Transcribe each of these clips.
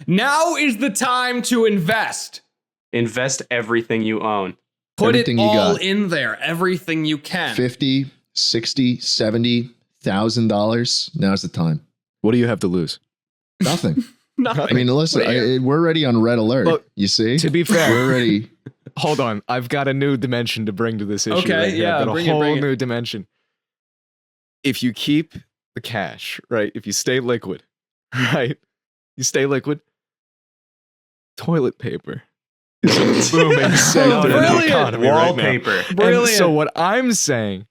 Now is the time to invest. Invest everything you own. Put Everything it you all got. in there. Everything you can. $50, $60, $70,000. Now's the time. What do you have to lose? Nothing. Nothing. I mean, listen, we're already on red alert. Look, you see? To be fair, We're already. hold on. I've got a new dimension to bring to this issue. Okay, right here. yeah, I've got bring a it, whole bring it. new dimension. If you keep the cash, right? If you stay liquid, right? You stay liquid. Toilet paper is a booming sector in the Brilliant. economy right now. Wallpaper. Brilliant. And so what I'm saying,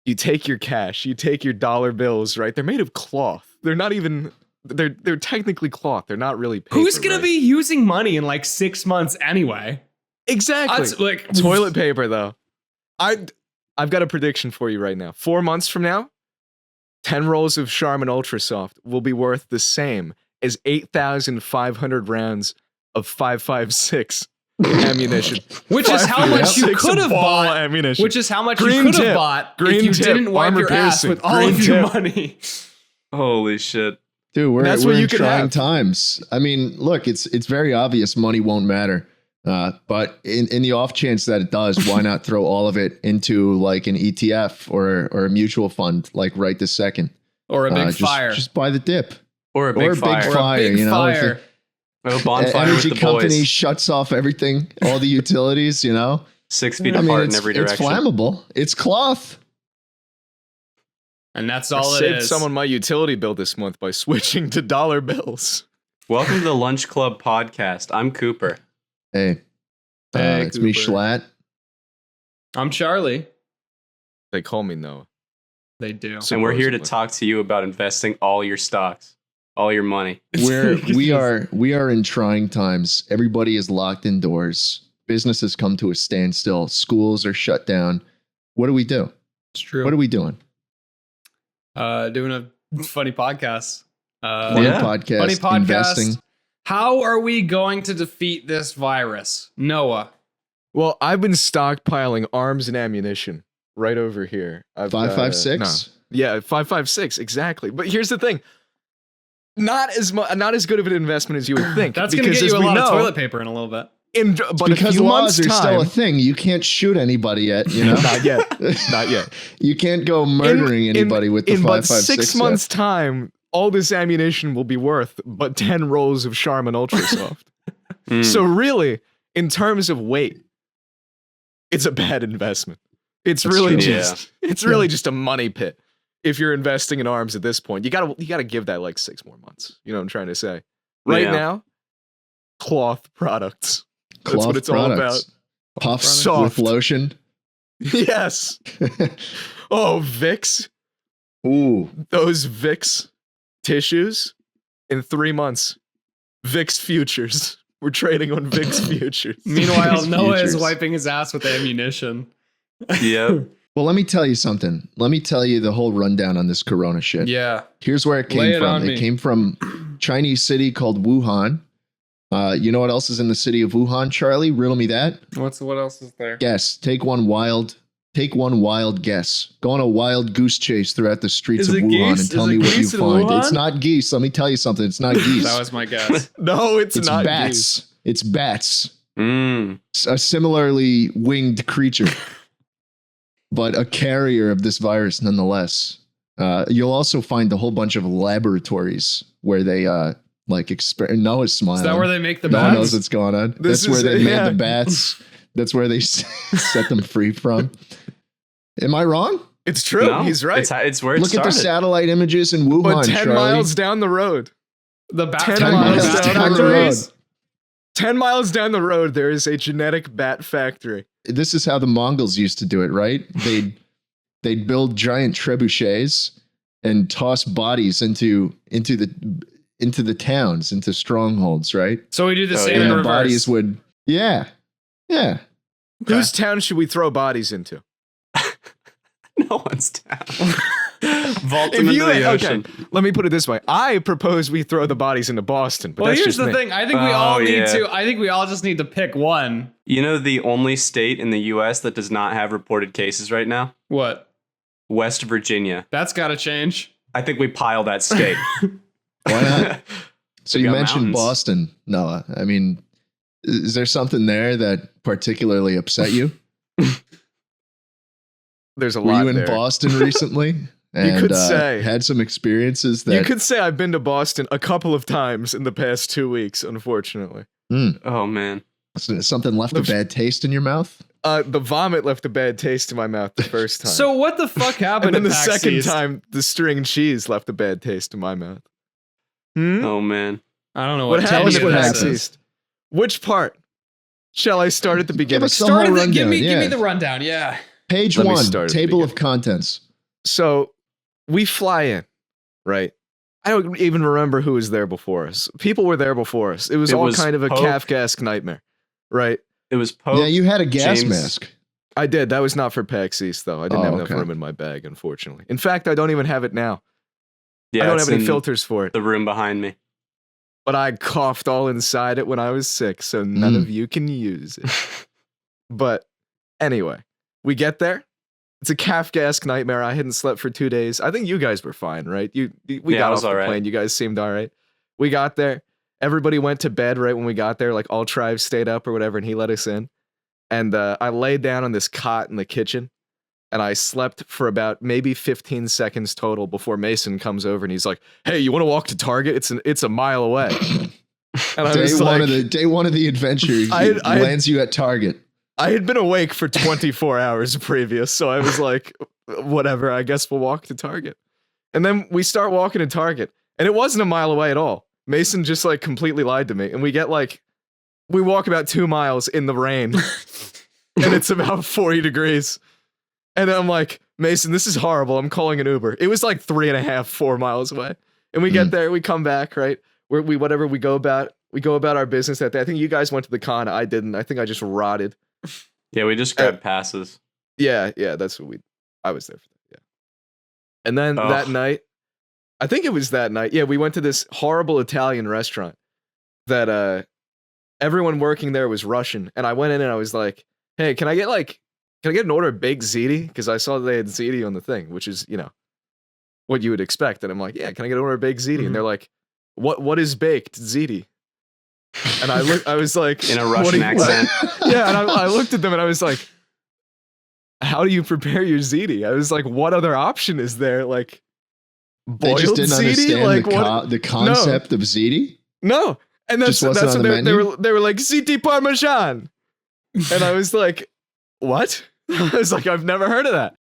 you take your cash, you take your dollar bills, right? They're made of cloth. They're not even. They're technically cloth. They're not really paper. Who's gonna right? be using money in like 6 months anyway? Exactly. That's like Toilet paper, though. I've got a prediction for you right now. 4 months from now, 10 rolls of Charmin Ultra Soft will be worth the same as 8,500 rounds of 5.56 ammunition. Which is how much you 5.56 could have ball bought. ammunition. Which is how much Green you could have tip. bought Green if you tip. didn't wipe Armor your ass piercing. with all Green of your tip. money. Holy shit. Dude, we're That's what in you could trying have. times. I mean, look, it's very obvious money won't matter. But in the off chance that it does, why not throw all of it into like an ETF or a mutual fund, like right this second? Or a big fire. Just buy the dip. Or a big fire. Or a big you know, if fire. Or a bonfire energy with the company boys. shuts off everything, all the utilities, you know. 6 feet I mean, apart in it's, every it's direction. flammable. It's cloth. And that's I all it saved is. someone my utility bill this month by switching to dollar bills. Welcome to the Lunch Club podcast. I'm Cooper. Hey, Hey, it's me, Cooper. Schlatt. I'm Charlie. They call me Noah. They do. And we're here to Supposedly. talk to you about investing all your stocks, all your money. We are in trying times. Everybody is locked indoors. Business has come to a standstill. Schools are shut down. What do we do? It's true. What are we doing? Doing a funny podcast. Funny Yeah. podcast. Funny podcast. Investing. How are we going to defeat this virus? Noah. Well, I've been stockpiling arms and ammunition right over here. I've got, 5.56. Yeah, 5.56 exactly. But here's the thing: not as good of an investment as you would think. That's going to because get you as a we lot of know, toilet paper in a little bit. But Because a few laws months are still a time, thing. You can't shoot anybody yet. You know, not yet, not yet. You can't go murdering anybody with the in 5.56. but 6 yet. months' time, all this ammunition will be worth but 10 rolls of Charmin Ultra Soft. Mm. So really, in terms of weight, it's a bad investment. It's That's really true. just it's really just a money pit. If you're investing in arms at this point, you gotta give that like 6 more months. You know what I'm trying to say? Right Yeah. now, cloth products. That's Cloth what it's all about. products. Puff Soft. with lotion. Yes. Oh, Vicks. Ooh, Those Vicks tissues in 3 months. Vicks futures. We're trading on Vicks futures. Meanwhile, Noah is Futures. wiping his ass with ammunition. Yep. well, let me tell you something. Let me tell you the whole rundown on this Corona shit. Yeah. Here's where it Lay came it from. on It me. came from Chinese city called Wuhan. You know what else is in the city of Wuhan, Charlie? Riddle me that. What else is there? Guess. Take one wild guess. Go on a wild goose chase throughout the streets Is of it Wuhan geese? and tell Is me it what you geese in find. Wuhan? It's not geese. Let me tell you something. It's not geese. That was my guess. No, it's it's not bats. geese. It's bats. Mm. A similarly winged creature, but a carrier of this virus nonetheless. You'll also find a whole bunch of laboratories where they Noah's smiling. Is that where they make the no one knows bats? what's going on. This That's where is- they yeah. made the bats. That's where they set them free from. Am I wrong? It's true. No, He's right. It's where it Look at the started. satellite images in Wuhan, But 10 Charlie. miles down the road, The bat 10 factories. miles Bat down the factories? road. 10 miles down the road, there is a genetic bat factory. This is how the Mongols used to do it, right? They'd build giant trebuchets and toss bodies into the towns, into strongholds, right? So we do the Oh, same yeah. in And the reverse. bodies would, yeah. Okay. Whose town should we throw bodies into? No one's down. Vault them into the ocean. Okay, let me put it this way. I propose we throw the bodies into Boston. But Well, that's here's just the me. thing. I think we Oh, all need yeah. to. I think we all just need to pick one. You know the only state in the U.S. that does not have reported cases right now? What? West Virginia. That's got to change. I think we pile that state. Why not? So We you got mentioned mountains. Boston, Noah. I mean, is there something there that particularly upset you? There's a Were lot you in there. Boston recently? And could say. had some experiences that You could say I've been to Boston a couple of times in the past 2 weeks, unfortunately. Oh man. something left a bad taste in your mouth. The vomit left a bad taste in my mouth the first time. So what the fuck happened and then at the PAX second East? time, the string cheese left a bad taste in my mouth. Oh man. I don't know What what, happened us at what PAX happened. East? Which part? Shall I start at the beginning? us the Start whole at the, give rundown, me yeah. the rundown. Yeah. Page Let me 1, start at the table beginning. of contents. So we fly in, right? I don't even remember who was there before us. People were there before us. It was all kind of a Pope. Kafkaesque nightmare, right? It was Pope. Yeah, you had a gas James- mask. I did. That was not for PAX East, though. I didn't Oh, have enough okay. room in my bag, unfortunately. In fact, I don't even have it now. Yeah, I don't it's have any in filters for it. the room behind me. But I coughed all inside it when I was sick, so none of you can use it. But anyway, we get there. It's a Kafkaesque nightmare. I hadn't slept for 2 days. I think you guys were fine, right? We Yeah, got I was off the all right. plane. You guys seemed all right. We got there. Everybody went to bed right when we got there. Like all tribes stayed up or whatever, and he let us in. And I laid down on this cot in the kitchen, and I slept for about maybe 15 seconds total before Mason comes over and he's like, "Hey, you want to walk to Target? It's a mile away." And I Day was one like, of the adventure I had- lands you at Target. I had been awake for 24 hours previous, so I was like, whatever, I guess we'll walk to Target. And then we start walking to Target, and it wasn't a mile away at all. Mason just like completely lied to me, and we walk about 2 miles in the rain, and it's about 40 degrees. And I'm like, Mason, this is horrible. I'm calling an Uber. It was like 3.5, 4 miles away. And we get there, we come back, right? We go about our business that day. I think you guys went to the con. I didn't. I think I just rotted. Yeah, we just grabbed passes. Yeah, that's what I was there for that, yeah. And then Oh. that night, I think it was that night, yeah, we went to this horrible Italian restaurant that everyone working there was Russian. And I went in and I was like, hey, can I get an order of baked ziti? Because I saw they had ziti on the thing, which is, what you would expect. And I'm like, yeah, can I get an order of baked ziti? And they're like, what is baked ziti? And I was like, In a "What do Russian you- accent. Yeah, and I looked at them and I was like, how do you prepare your ziti? I was like, what other option is there? Like, They boiled just didn't ziti? understand Like, the concept of ziti. No. And that's Just wasn't what on the they menu? were like, ziti parmesan. And I was like, what? I was like, I've never heard of that.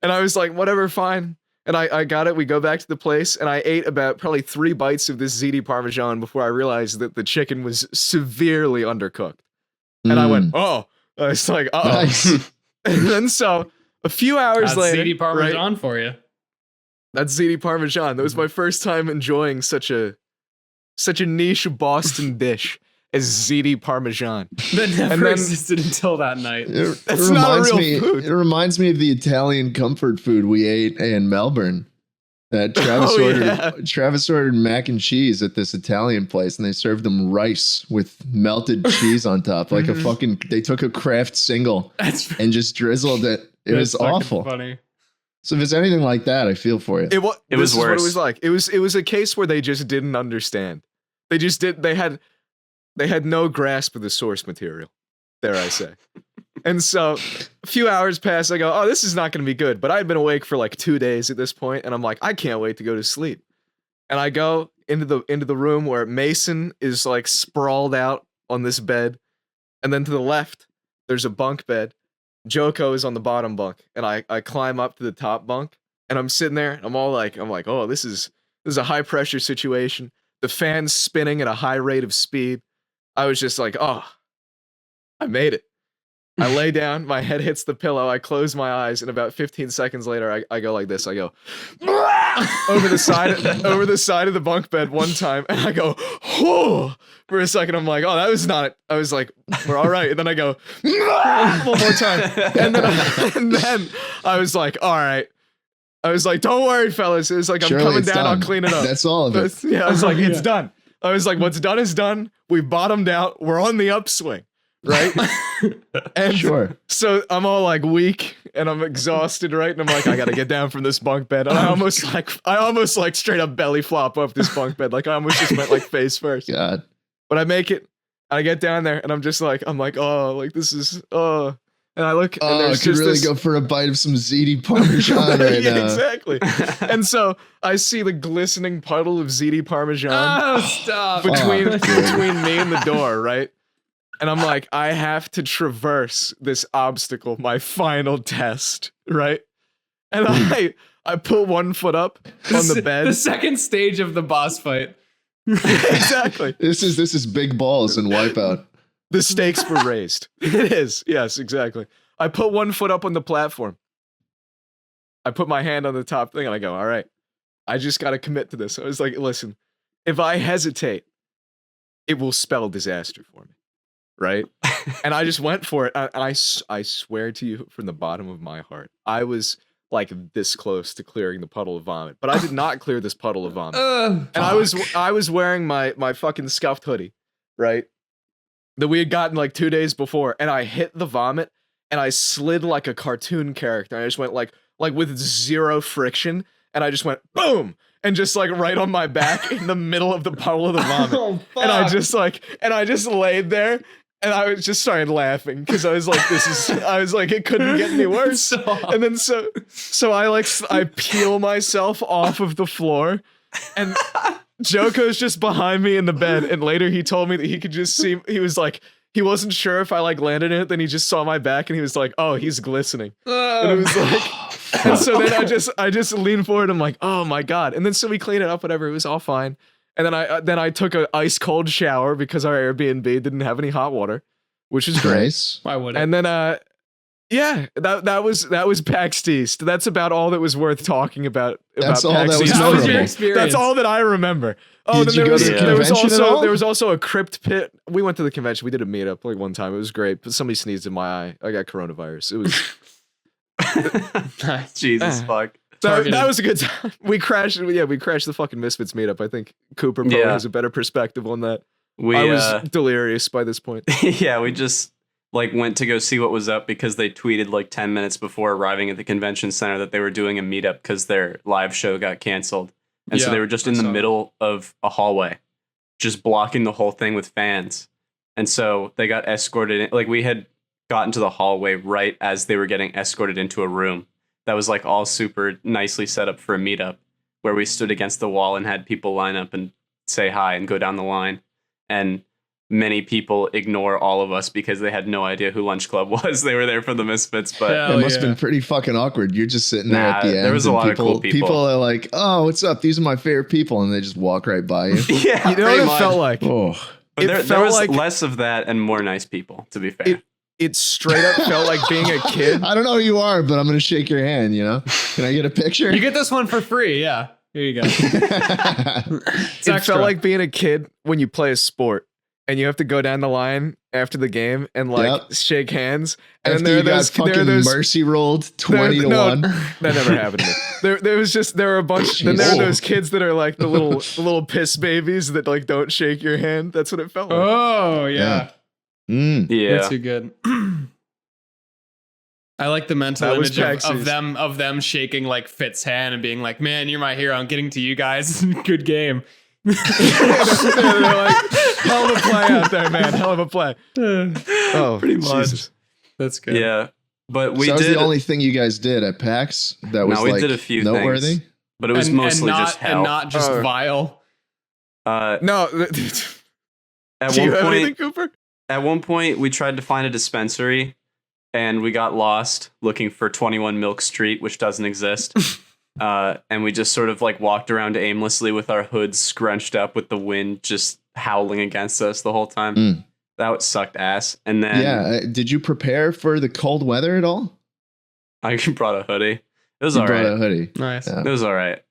And I was like, whatever, fine. And I got it. We go back to the place, and I ate about probably 3 bites of this ziti parmesan before I realized that the chicken was severely undercooked. And I went, oh. I was like, uh-oh. Nice. And then so a few hours That's later, ziti parmesan right, for you. that's ziti parmesan. That was my first time enjoying such a niche Boston dish as ziti parmesan. That never And then- existed until that night. That's not a real food. It reminds me of the Italian comfort food we ate in Melbourne. That Travis Oh, ordered. yeah. Travis ordered mac and cheese at this Italian place, and they served them rice with melted cheese on top, like a fucking. They took a Kraft single That's and just drizzled it. It was fucking awful. funny. So if it's anything like that, I feel for you. It was was what it worse. was like. It was a case where they just didn't understand. They had no grasp of the source material, dare I say. And so a few hours pass, I go, oh, this is not going to be good. But I had been awake for like 2 days at this point, and I'm like, I can't wait to go to sleep. And I go into the room where Mason is like sprawled out on this bed, and then to the left there's a bunk bed. Joko is on the bottom bunk, and I climb up to the top bunk, and I'm sitting there, and I'm like, oh, this is a high pressure situation. The fan's spinning at a high rate of speed. I was just like, oh, I made it. I lay down, my head hits the pillow, I close my eyes, and about 15 seconds later, I go like this. I go over the side of the bunk bed one time, and I go, whoo, for a second. I'm like, oh, that was not it. I was like, we're all right. And then I go one more time, and then I was like, all right. I was like, don't worry, fellas. It was like, I'm Surely coming it's down. I'll done. clean it up. That's all of it. Yeah, I was like, it's Yeah. done. I was like, what's done is done. We bottomed out. We're on the upswing. right? And Sure. so I'm all like weak and I'm exhausted, right? And I'm like, I gotta get down from this bunk bed. And I almost like straight up belly flop off this bunk bed. Like I almost just went like face first. God. But I make it. I get down there and I'm like, oh, like this is and I look and Oh, I there's could just really this, go for a bite of some ziti parmesan right yeah, now. exactly. And so I see the glistening puddle of ziti parmesan Oh, stop. between dude. between me and the door, right? And I'm like, I have to traverse this obstacle, my final test, right? And I put one foot up on the bed. The second stage of the boss fight. Exactly. This is big balls and Wipeout. The stakes were raised. It is. Yes, exactly. I put one foot up on the platform. I put my hand on the top thing and I go, all right, I just got to commit to this. I was like, listen, if I hesitate, it will spell disaster for me. Right? And I just went for it. And I swear to you from the bottom of my heart, I was like this close to clearing the puddle of vomit, but I did not clear this puddle of vomit. And I was wearing my fucking scuffed hoodie, right? That we had gotten like 2 days before, and I hit the vomit and I slid like a cartoon character. I just went like with zero friction, and I just went boom, and just like right on my back in the middle of the puddle of the vomit. Oh, fuck. And I just laid there. And I was just started laughing because I was like, it couldn't get any worse. Stop. And then so I peel myself off of the floor, and Joko's just behind me in the bed. And later he told me that he could just see, he was like, he wasn't sure if I like landed in it. Then he just saw my back and he was like, oh, he's glistening. And it was like, and so then I just leaned forward. I'm like, oh my God. And then so we cleaned it up, whatever. It was all fine. And then I took an ice cold shower because our Airbnb didn't have any hot water, which is great. Nice. Why would it? And then yeah, that was PAX East. That's about all that was worth talking about. That's all PAX that was East. How was your memorable. experience? That's all that I remember. Oh, Did then you go to the there was convention at all? there was also a crypt pit. We went to the convention. We did a meetup like one time. It was great, but somebody sneezed in my eye. I got coronavirus. It was Jesus fuck. that was a good time. We crashed the fucking Misfits meetup. I think Cooper probably has a better perspective on that. I was delirious by this point. Yeah, we just like went to go see what was up because they tweeted like 10 minutes before arriving at the convention center that they were doing a meetup because their live show got canceled. And so Yeah, they were just in the middle of a hallway, just blocking the whole thing with fans. And so they got escorted in, like we had gotten to the hallway right as they were getting escorted into a room that was like all super nicely set up for a meetup where we stood against the wall and had people line up and say hi and go down the line. And many people ignore all of us because they had no idea who Lunch Club was. They were there for the Misfits, but Hell It must have yeah. been pretty fucking awkward. You're just sitting there at the Nah, end. there was a and lot of cool people. People are like, "Oh, what's up? These are my favorite people," and they just walk right by you. yeah, You know pretty what it much. felt like? Oh, But It there felt was like- less of that and more nice people, to be fair. It straight up felt like being a kid. I don't know who you are, but I'm gonna shake your hand. You know? Can I get a picture? You get this one for free. Yeah. Here you go. It's It extra. felt like being a kid when you play a sport and you have to go down the line after the game and like Yep. shake hands. And After then you got fucking mercy rolled 20 to 1. That never happened to me. There were a bunch. Then there are those kids that are like the little piss babies that like don't shake your hand. That's what it felt like. Oh yeah. Mm. Yeah. That's too good. I like the mental That was image PAX of East. them shaking like Fitz's hand and being like, "Man, you're my hero. I'm getting to you guys. Good game." They're like, hell of a play out there, man. Hell of a play. Oh, Pretty much. Jesus. That's good. Yeah. But we So that was did, the only thing you guys did at PAX that was we like did a few noteworthy. things. But it was mostly not, just hell. and not just Oh. vile. No. At Do you one have point, anything, Cooper? At one point, we tried to find a dispensary, and we got lost looking for 21 Milk Street, which doesn't exist. And we just sort of like walked around aimlessly with our hoods scrunched up with the wind just howling against us the whole time. Mm. That sucked ass. And then Did you prepare for the cold weather at all? I brought a hoodie. It was You all brought right. a hoodie. Nice. Yeah. It was all right.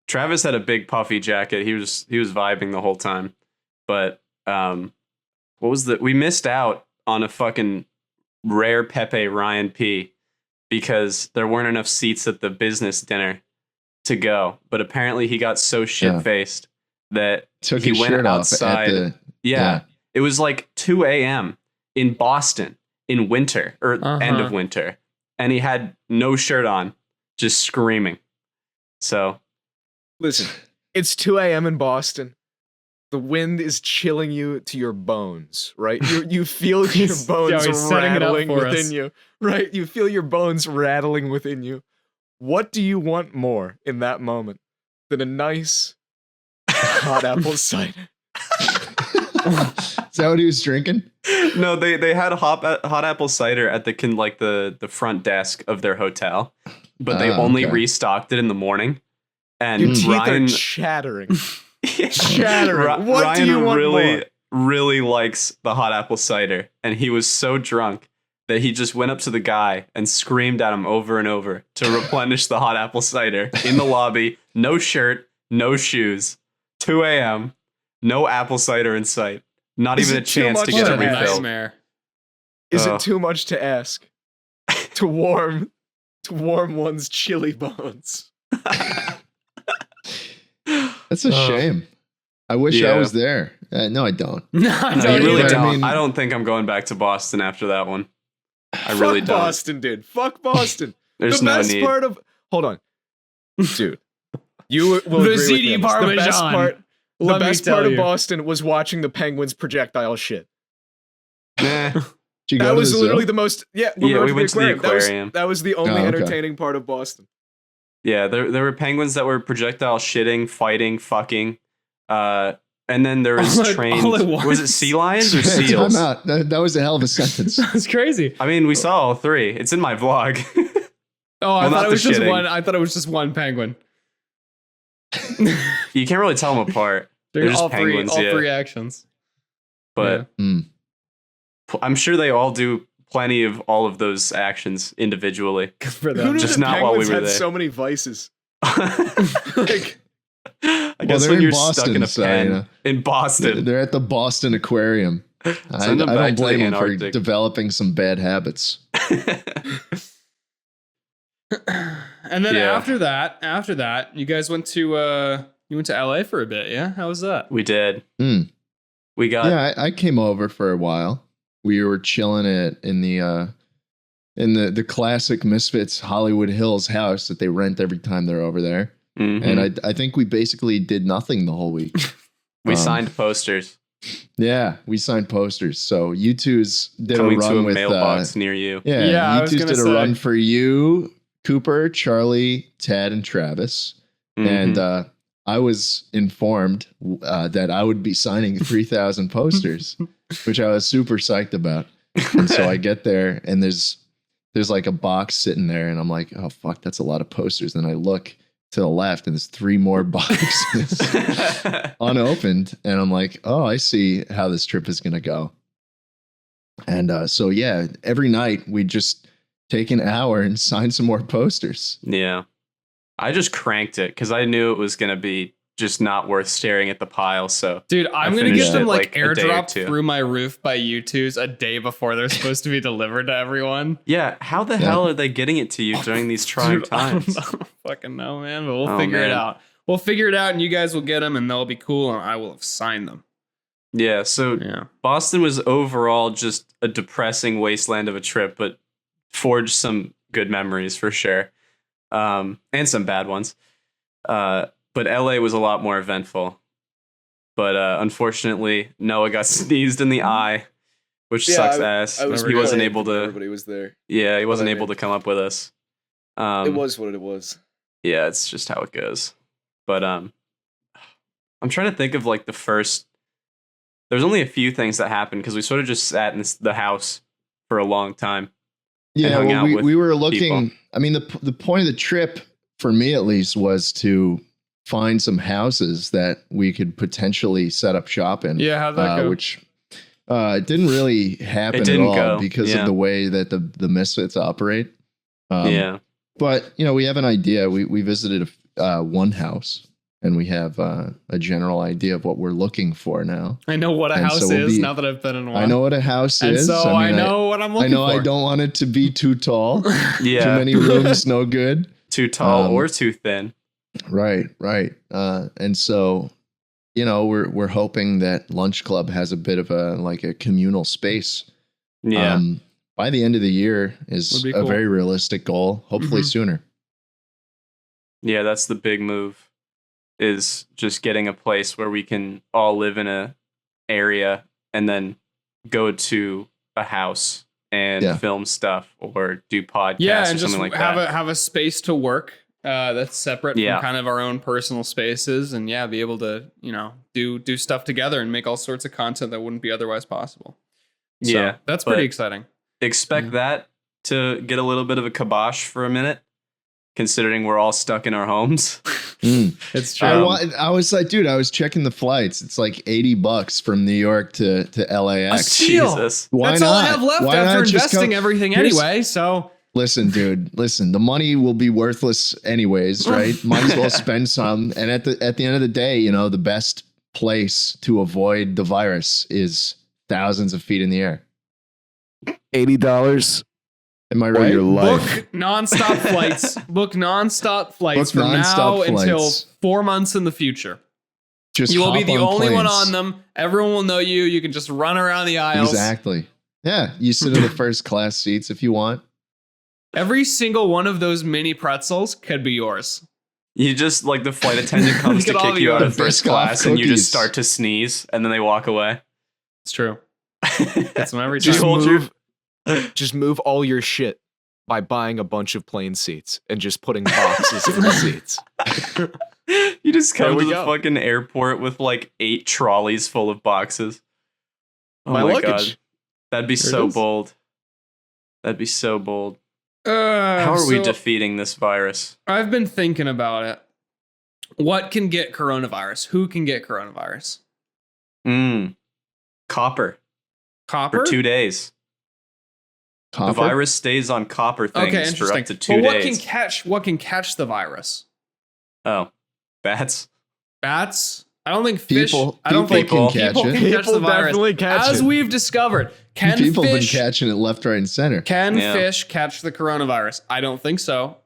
Travis had a big puffy jacket. He was vibing the whole time. But what was we missed out on a fucking rare Pepe Ryan P because there weren't enough seats at the business dinner to go. But apparently he got so shit-faced that Took he his went shirt outside. off at the yeah. It was like 2 a.m. in Boston in winter or end of winter, and he had no shirt on, just screaming. So, listen, it's 2 a.m. in Boston. The wind is chilling you to your bones, right? You feel your bones rattling within you, right? You feel your bones rattling within you. What do you want more in that moment than a nice hot apple cider? Is that what he was drinking? No, they had hot apple cider at the front desk of their hotel, but they only restocked it in the morning. And your teeth Ryan are chattering. Chattering. What Ryan do you want more? really likes the hot apple cider, and he was so drunk that he just went up to the guy and screamed at him over and over to replenish the hot apple cider in the lobby. No shirt, no shoes. 2 a.m. No apple cider in sight. Not even a chance to get a refill. Nightmare. Is it too much to ask to warm one's chilly bones? That's a shame. I wish I was there. No, I don't. No, I No, don't you really either. don't. I don't think I'm going back to Boston after that one. I really Fuck don't. Boston, dude. Fuck Boston. There's The no best need. part of hold on, dude. You will agree with Ziti me on this. The best Parmesan. part. The Let me best tell part of you. Boston was watching the Penguins projectile shit. Nah. Did you go That to was the literally zoo? the most. Yeah, Yeah, we we went to the aquarium. That was the only Oh, okay. entertaining part of Boston. Yeah, there were penguins that were projectile shitting, fighting, fucking. And then there was All at trained. once. Was it sea lions or Time seals? out. That was a hell of a sentence. That's crazy. I mean, we saw all three. It's in my vlog. Oh, I Well, thought not it was the just shitting. one. I thought it was just one penguin. You can't really tell them apart. They're just all penguins, three, yeah. all three actions. But Mm. I'm sure they all do plenty of all of those actions individually. Good for Who them. knew Just that not while we penguins were had there. so many vices? I Well, guess they're when in you're Boston, stuck in a so, pen you know. in Boston. They're at the Boston Aquarium. I Send them back don't to the blame them for Antarctic. developing some bad habits. And then Yeah. after that, you guys went to LA for a bit, yeah? How was that? We did. Mm. We got Yeah, I came over for a while. We were chilling in the classic Misfits Hollywood Hills house that they rent every time they're over there. Mhm. And I think we basically did nothing the whole week. we um, signed posters Yeah, we signed posters. So you two's did coming a to run a with mailbox near you. Yeah, Yeah, I you was two's gonna did a say. run for you, Cooper, Charlie, Ted, and Travis. Mhm. And I was informed that I would be signing 3,000 posters, which I was super psyched about. And so I get there, and there's like a box sitting there, and I'm like, oh fuck, that's a lot of posters. And I look to the left, and there's 3 more boxes unopened, and I'm like, oh, I see how this trip is gonna go. And so yeah, every night we just take an hour and sign some more posters. Yeah. I just cranked it because I knew it was going to be just not worth staring at the pile. So Dude, I'm gonna finished get them it, like like, a day or airdropped two. through my roof by U2s a day before they're supposed to be delivered to everyone. yeah, how the Yeah. hell are they getting it to you during these trying Dude, I don't times? fucking know, man, but we'll Oh, figure it man. out. We'll figure it out, and you guys will get them, and they'll be cool, and I will have signed them. Yeah, so Yeah. Boston was overall just a depressing wasteland of a trip, but forged some good memories for sure, and some bad ones. But LA was a lot more eventful. But unfortunately, Noah got sneezed in the eye, which Yeah, sucks I ass. was He wasn't really able to. Everybody was there. Yeah, he wasn't I able mean- to come up with us. It was what it was. Yeah, it's just how it goes. But I'm trying to think of like the first. There's only a few things that happened because we sort of just sat in the house for a long time. Yeah, hung well, out with we were looking. people. I mean, the point of the trip, for me at least, was to find some houses that we could potentially set up shop in. Yeah, how'd that go? Which it didn't really happen It didn't at all go, because yeah. of the way that the Misfits operate. Yeah. But we have an idea. We visited one house, and we have a general idea of what we're looking for now. I know what a And house so we'll is be- now that I've been in one. I know what a house and is. so I mean, know what I'm I looking know for. I don't want it to be too tall. Yeah. Too many rooms, no good. Too tall Um, or too thin. Right. And so, we're hoping that Lunch Club has a bit of a communal space Yeah. By the end of the year is Would be a cool. very realistic goal. Hopefully sooner. Yeah, that's the big move, is just getting a place where we can all live in a area and then go to a house and film stuff or do podcasts Yeah, or and just something like have that. have a space to work that's separate Yeah. from kind of our own personal spaces, and be able to do stuff together and make all sorts of content that wouldn't be otherwise possible. So, Yeah, that's but pretty exciting. Expect that to get a little bit of a kibosh for a minute, considering we're all stuck in our homes. It's true. I was like, dude, I was checking the flights. It's like $80 from New York to LAX. Steal. Jesus. Why That's not? all I have left Why after not just investing come- everything Here's- anyway. So Listen, dude, listen. The money will be worthless anyways, right? Might as well spend some. And at the end of the day, the best place to avoid the virus is thousands of feet in the air. $80 Am I or right? your life. book nonstop flights. Book nonstop flights Book from now nonstop until flights. 4 months in the future. Just You will be hop the only one planes. on them. Everyone will know you. You can just run around the aisles. Exactly. Yeah, you sit in the first class seats if you want. Every single one of those mini pretzels could be yours. You just, like, the flight attendant comes to Look at all kick you the out of other first Biscoff class and you just cookies. start to sneeze and then they walk away. It's true. That's every Just time. hold your- Just move all your shit by buying a bunch of plane seats and just putting boxes in the seats. You just come There we to the go. fucking airport with like 8 trolleys full of boxes. Oh My my luggage. god. That'd be There it so is. bold. That'd be so bold. How are we So defeating this virus? I've been thinking about it. What can get coronavirus? Who can get coronavirus? Copper Copper? for 2 days. Copper? The virus stays on copper things Okay, for interesting. up to 2 But days. what can catch the virus? Oh, bats. Bats? I don't think fish. People- I don't think people can catch people it. can catch People the virus. definitely catch As it. we've discovered, can People have been fish catching it left, right, and center. can Yeah. fish catch the coronavirus? I don't think so.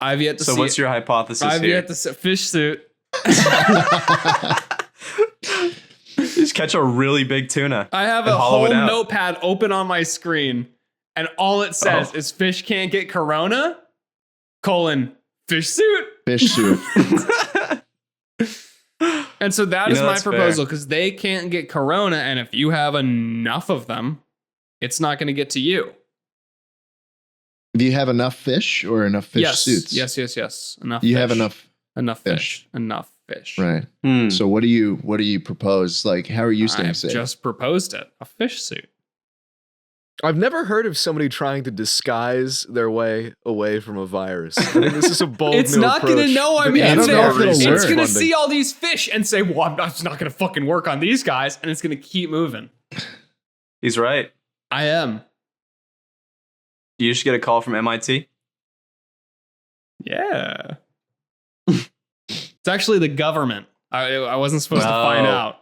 I've yet to So see. what's your hypothesis I've here? yet to see fish suit. Just catch a really big tuna. I have And a hollow whole it out. notepad open on my screen, and all it says Oh. is fish can't get corona, fish suit. Fish suit. And so that You is know, my that's fair. proposal, because they can't get corona, and if you have enough of them, it's not going to get to you. Do you have enough fish or enough fish yes, suits? yes. Enough. You fish. have enough fish. Enough fish. right. Hmm. So what do you propose? Like, how are you staying I've safe? just proposed it. A fish suit. I've never heard of somebody trying to disguise their way away from a virus. I think this is a bold It's new not going to approach. know I'm Yeah, I in don't know there. if it'll It's work. going to Funding. see all these fish and say, well, it's not going to fucking work on these guys. And it's going to keep moving. He's right. I am. You should get a call from MIT. Yeah. It's actually the government. I wasn't supposed to find Oh. out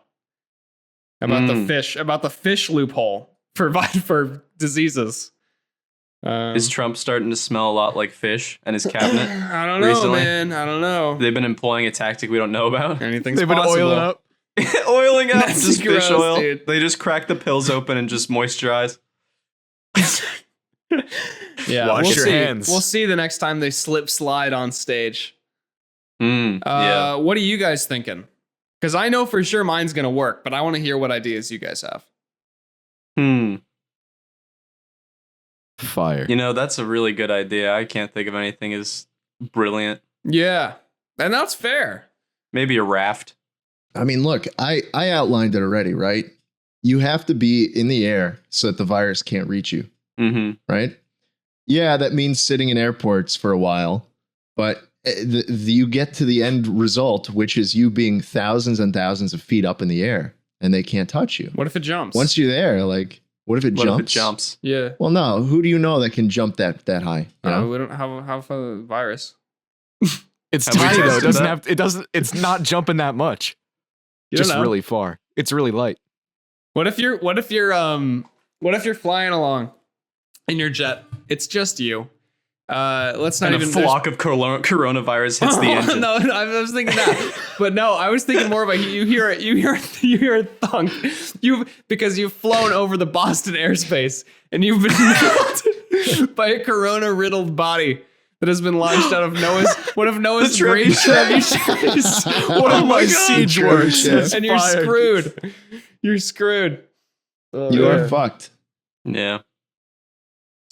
about the fish loophole for diseases. Is Trump starting to smell a lot like fish and his cabinet? I don't know, recently? man. I don't know. They've been employing a tactic we don't know about. Anything's They've been possible. oiling up. Oiling up, That's just gross, fish oil. dude. They just crack the pills open and just moisturize. Yeah, Wash we'll your see. hands. We'll see the next time they slide on stage. Yeah. What are you guys thinking? Because I know for sure mine's gonna work, but I want to hear what ideas you guys have. Fire. You know, that's a really good idea. I can't think of anything as brilliant. Yeah, and that's fair. Maybe a raft. I mean, look, I outlined it already, right? You have to be in the air so that the virus can't reach you, Mm-hmm. right? Yeah, that means sitting in airports for a while, but you get to the end result, which is you being thousands and thousands of feet up in the air, and they can't touch you. What if it jumps? Once you're there, like, what if it What jumps? if it jumps? Yeah. Well, no. Who do you know that can jump that high? You know? We don't have a virus. It's Have we tiny though. It tested doesn't that? have. It doesn't. It's not jumping that much. You don't Just know. really far. It's really light. What if you're flying along in your jet? It's just you. Let's not And even a flock of coronavirus hits the engine. No, I was thinking that, but no, I was thinking more of you hear a thunk, because you've flown over the Boston airspace and you've been nailed by a corona-riddled body that has been launched out of one of Noah's great trebuchets. One of my siege works, and you're screwed. You're screwed. You are fucked. Yeah.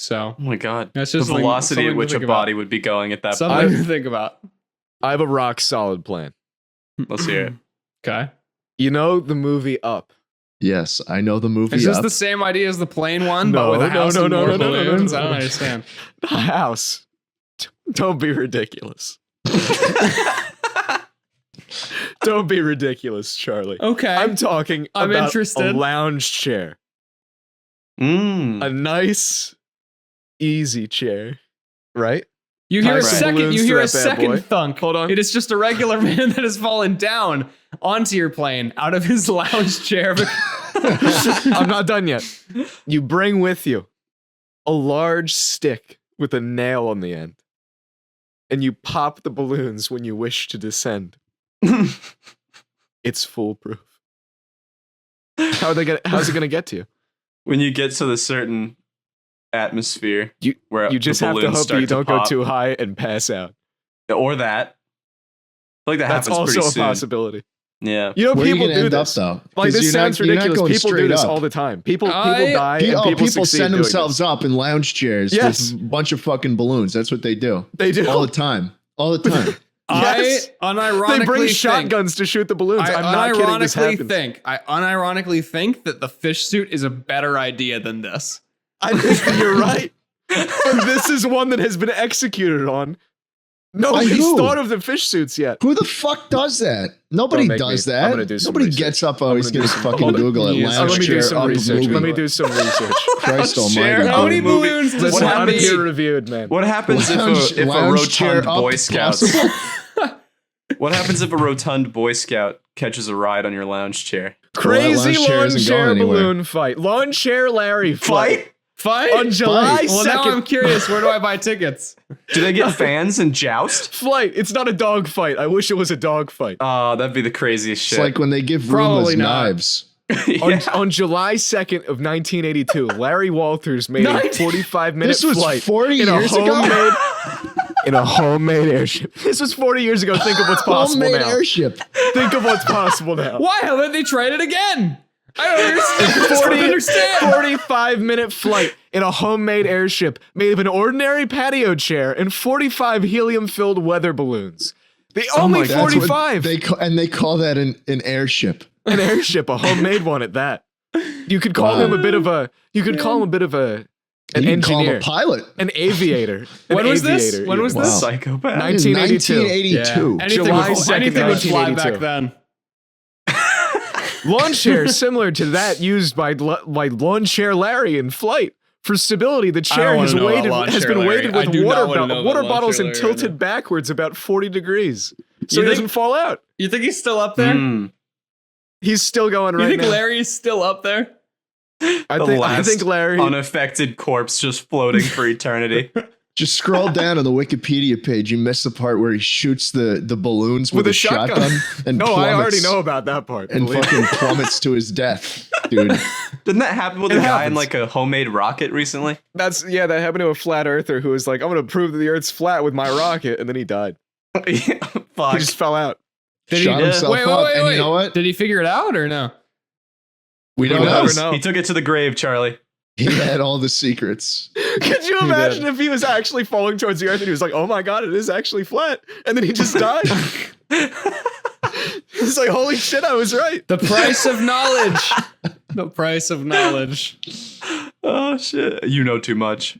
So, oh my god, that's the just velocity something at which a body would be going at that point. Something to think about. I have a rock solid plan. Let's hear it. Okay. You know the movie Up? Yes, I know the movie. Is this Up. the same idea as the plane one, No, but with a house and more balloons? no. I don't understand. The house. Don't be ridiculous. Don't be ridiculous, Charlie. Okay. I'm talking I'm about interested. a lounge chair. Mm. A nice, easy chair, right? You hear Tie a some second. balloons You to hear a that bad boy. second thunk. Hold on. It is just a regular man that has fallen down onto your plane out of his lounge chair. I'm not done yet. You bring with you a large stick with a nail on the end, and you pop the balloons when you wish to descend. It's foolproof. How's it gonna get to you? When you get to the certain atmosphere, where You just the have to balloons hope start that you don't pop, go too high and pass out. or that. I feel like that That's happens also pretty a soon. possibility. Yeah. You know, Where are you people gonna do end up, this. though? Like 'Cause this you're sounds not going ridiculous. People do straight this up. all the time. People I- die and people People succeed send doing themselves this. up in lounge chairs Yes. with a bunch of fucking balloons. That's what they do. They do. All the time. All the time. Yes. I unironically They bring think- shotguns to shoot the balloons. I I'm not kidding. This happens. unironically think that the fish suit is a better idea than this. I think that you're right. But this is one that has been executed on. Nobody's who? thought of the fish suits yet. Who the fuck does that? Nobody Don't make does me. that. I'm gonna do some Nobody research. gets up. Oh, I'm he's gonna gonna do some- fucking Hold on. Google it. Yes. Lounge Let me do chair some up research. movie. Let me do some research. Christ Chair almighty. How up many movie. balloons does Listen, that I'm mean? peer reviewed, man. What happens if a Lounge chair rotund up Boy Scout? possible? What happens if a rotund Boy Scout catches a ride on your lounge chair? Crazy lawn chair lawn isn't chair going anywhere. balloon fight. Lawn chair Larry Fight? Fight on July Well, now I'm 2nd. curious. Where do I buy tickets? Do they get fans and joust? Flight. It's not a dog fight. I wish it was a dog fight. Oh, that'd be the craziest It's shit. like when they give Probably roombas not. knives. Yeah. On July 2nd of 1982, Larry Walters made a 45-minute This was flight 40 in years a ago? in a homemade airship. This was 40 years ago. Think of what's possible Homemade now. airship. Think of what's possible now. Why haven't they tried it again? I don't understand. 45-minute flight in a homemade airship made of an ordinary patio chair and 45 helium-filled weather balloons. Only That's what 45. They call that an airship. An airship, a homemade one at that. You could call him a bit of a. You could call him a bit of an You can call him engineer, a pilot. an aviator. When an was this? aviator, When was even. Wow. this? Psychopath. 1982. 1982. Anything July would, 2nd, anything would fly 1982. back then. Lawn chair similar to that used by Lawn Chair Larry in flight. For stability, the chair wanna has know about Lawn been Chair weighted Larry. I with do not wanna know about water Lawn bottles Chair and Larry right tilted now. backwards about 40 degrees, so You he think- doesn't fall out. You think he's still up there? Mm. He's still going You right think now. Larry's still up there? I think Larry. Unaffected corpse just floating for eternity. Just scroll down on the Wikipedia page. You missed the part where he shoots the balloons with, With a a shotgun, shotgun. and No, plummets, I already know about that part. and believe me. fucking plummets to his death, dude. Didn't that happen with It a guy in happens. like a homemade rocket recently? That happened to a flat earther who was like, I'm gonna prove that the Earth's flat with my rocket, and then he died. Yeah, fuck. He just fell out. Did Shot he? himself wait, up, wait, and wait. you know what? Did he figure it out or no? We Who don't know. knows? know. He took it to the grave, Charlie. He had all the secrets. Could you imagine if he was actually falling towards the Earth and he was like, oh my god, it is actually flat, and then he just died? It's like, holy shit, I was right. The price of knowledge. The price of knowledge. Oh shit! You know too much.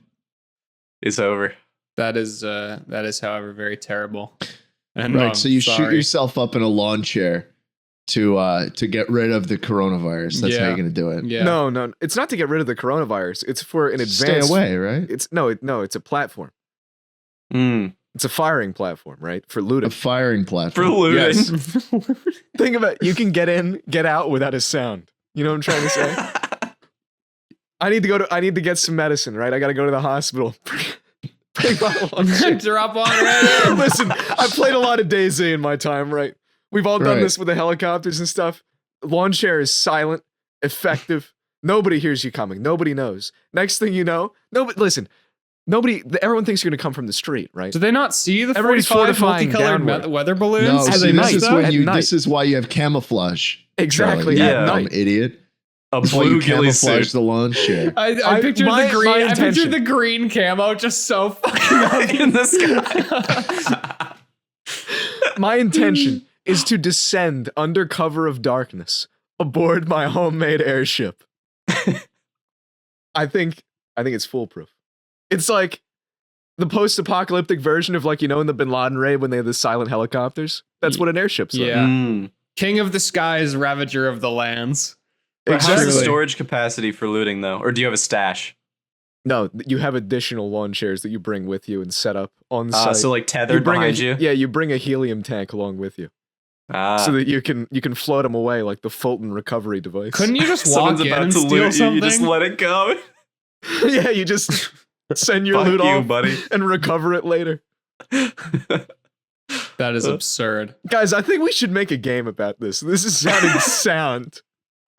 It's over. That is, however, very terrible. And Right. So you shoot sorry. yourself up in a lawn chair to get rid of the coronavirus. That's how Yeah. you're gonna do it. Yeah. No, it's not to get rid of the coronavirus. It's for an Stay advanced. away, right? It's it's a platform. Mm. It's a firing platform, right? For A looting. firing For platform. looting. Yes. Think about it. You can get in, get out without a sound. You know what I'm trying to say? I need to get some medicine, right? I got to go to the hospital. Bring my lawn chair. Drop on right in. Listen, I've played a lot of DayZ in my time, right? We've all done Right. this with the helicopters and stuff. Lawn chair is silent, effective. Nobody hears you coming. Nobody knows. Next thing you know, everyone thinks you're going to come from the street, right? Do they not see the Everybody's 45 fortifying multicolored downward. weather balloons? No, At see, night. this is At when you. night. This is why you have camouflage. Exactly, Charlie, at you dumb night. idiot. A That's why you blue ghillie camouflage suit the lawn chair. I pictured my the green. I intention- pictured the green camo just so fucking in the sky. My intention is to descend under cover of darkness aboard my homemade airship. I think it's foolproof. It's like the post-apocalyptic version of, like, in the Bin Laden raid when they had the silent helicopters. That's what an airship's like. Yeah. Mm. King of the skies, ravager of the lands. But how's the Exactly. storage capacity for looting though? Or do you have a stash? No, you have additional lawn chairs that you bring with you and set up on site. So like tethered bring behind you? Yeah, you bring a helium tank along with you, so that you can float them away like the Fulton recovery device. Couldn't you just walk Someone's in about and to steal loot you, something? you just let it go. Yeah, you just send your Fuck loot you, off buddy. and recover it later. That is absurd. Guys, I think we should make a game about this. This is sounding sound.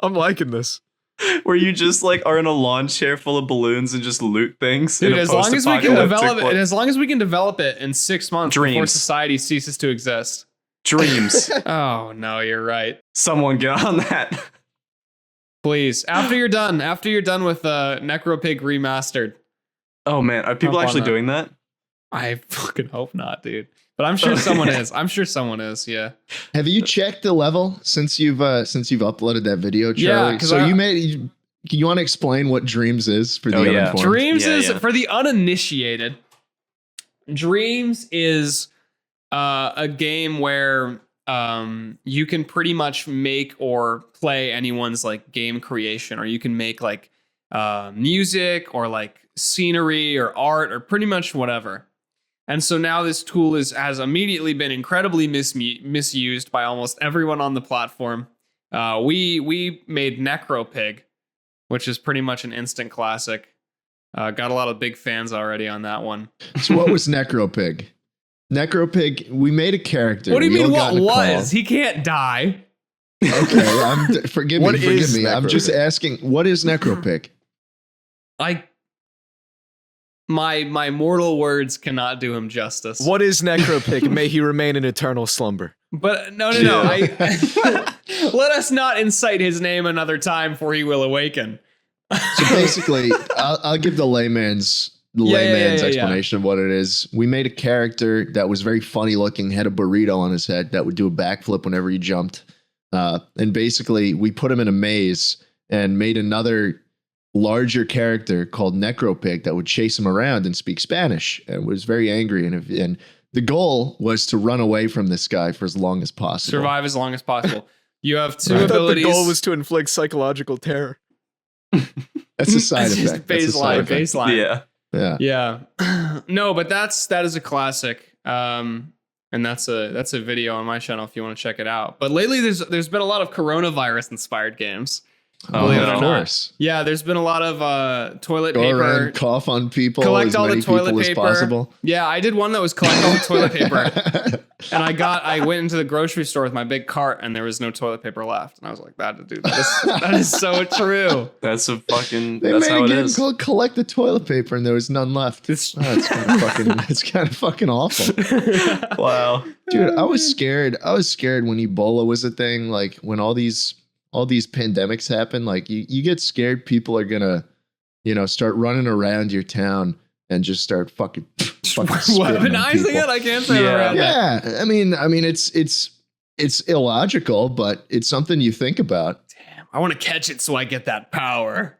I'm liking this. Where you just like are in a lawn chair full of balloons and just loot things. Dude, in a as long as we can post-apocalyptic develop it, world. as long as we can develop it in 6 months before Dreams. society ceases to exist. Dreams. Oh no, you're right. Someone get on that. Please, after you're done with Necro Pig remastered. Oh man, are people Hop on actually that. doing that? I fucking hope not, dude. But I'm sure someone is. I'm sure someone is. Yeah. Have you checked the level since you've uploaded that video, Yeah, Charlie? 'cause So I- you want to explain what Dreams is for the Oh, yeah. uninformed? Dreams Yeah, is yeah. for the uninitiated. Dreams is a game where you can pretty much make or play anyone's like game creation, or you can make like music or like scenery or art or pretty much whatever. And so now this tool has immediately been incredibly misused by almost everyone on the platform. We made Necro Pig, which is pretty much an instant classic. Got a lot of big fans already on that one. So what was Necro Pig? Necro Pig, we made a character. What do you We mean? all got What in a call. was? He can't die. Okay, forgive What me. Forgive is me. I'm Necro just Pig? asking. What is Necro Pig? My mortal words cannot do him justice. What is Necro Pig? May he remain in eternal slumber. But no. Yeah. Let us not incite his name another time, for he will awaken. So basically, I'll give the layman's Yeah. explanation of what it is. We made a character that was very funny looking, had a burrito on his head that would do a backflip whenever he jumped. And basically, we put him in a maze and made another larger character called Necro Pig that would chase him around and speak Spanish and was very angry. And the goal was to run away from this guy for as long as possible. Survive as long as possible. You have two I thought the abilities. goal was to inflict psychological terror. That's a side That's just effect. That's a side effect. baseline. Yeah. Yeah. No, but that is a classic. And that's a video on my channel if you want to check it out. But lately there's been a lot of coronavirus inspired games. Believe it or of not. course. Yeah, there's been a lot of toilet Go paper. around, cough on people, Collect as all the many toilet people paper. as possible. Yeah, I did one that was collect all the toilet paper. And I went into the grocery store with my big cart and there was no toilet paper left. And I was like, that is so true. That's They that's made how a it game is. called Collect the Toilet Paper, and there was none left. It's It's kind of fucking awful, Wow. dude. I was scared. I was scared when Ebola was a thing. Like when all these pandemics happen. Like you get scared people are gonna, start running around your town and just start fucking spitting on weaponizing people. it. I can't say Yeah. around that. Yeah, I mean, it's illogical, but it's something you think about. Damn, I want to catch it so I get that power.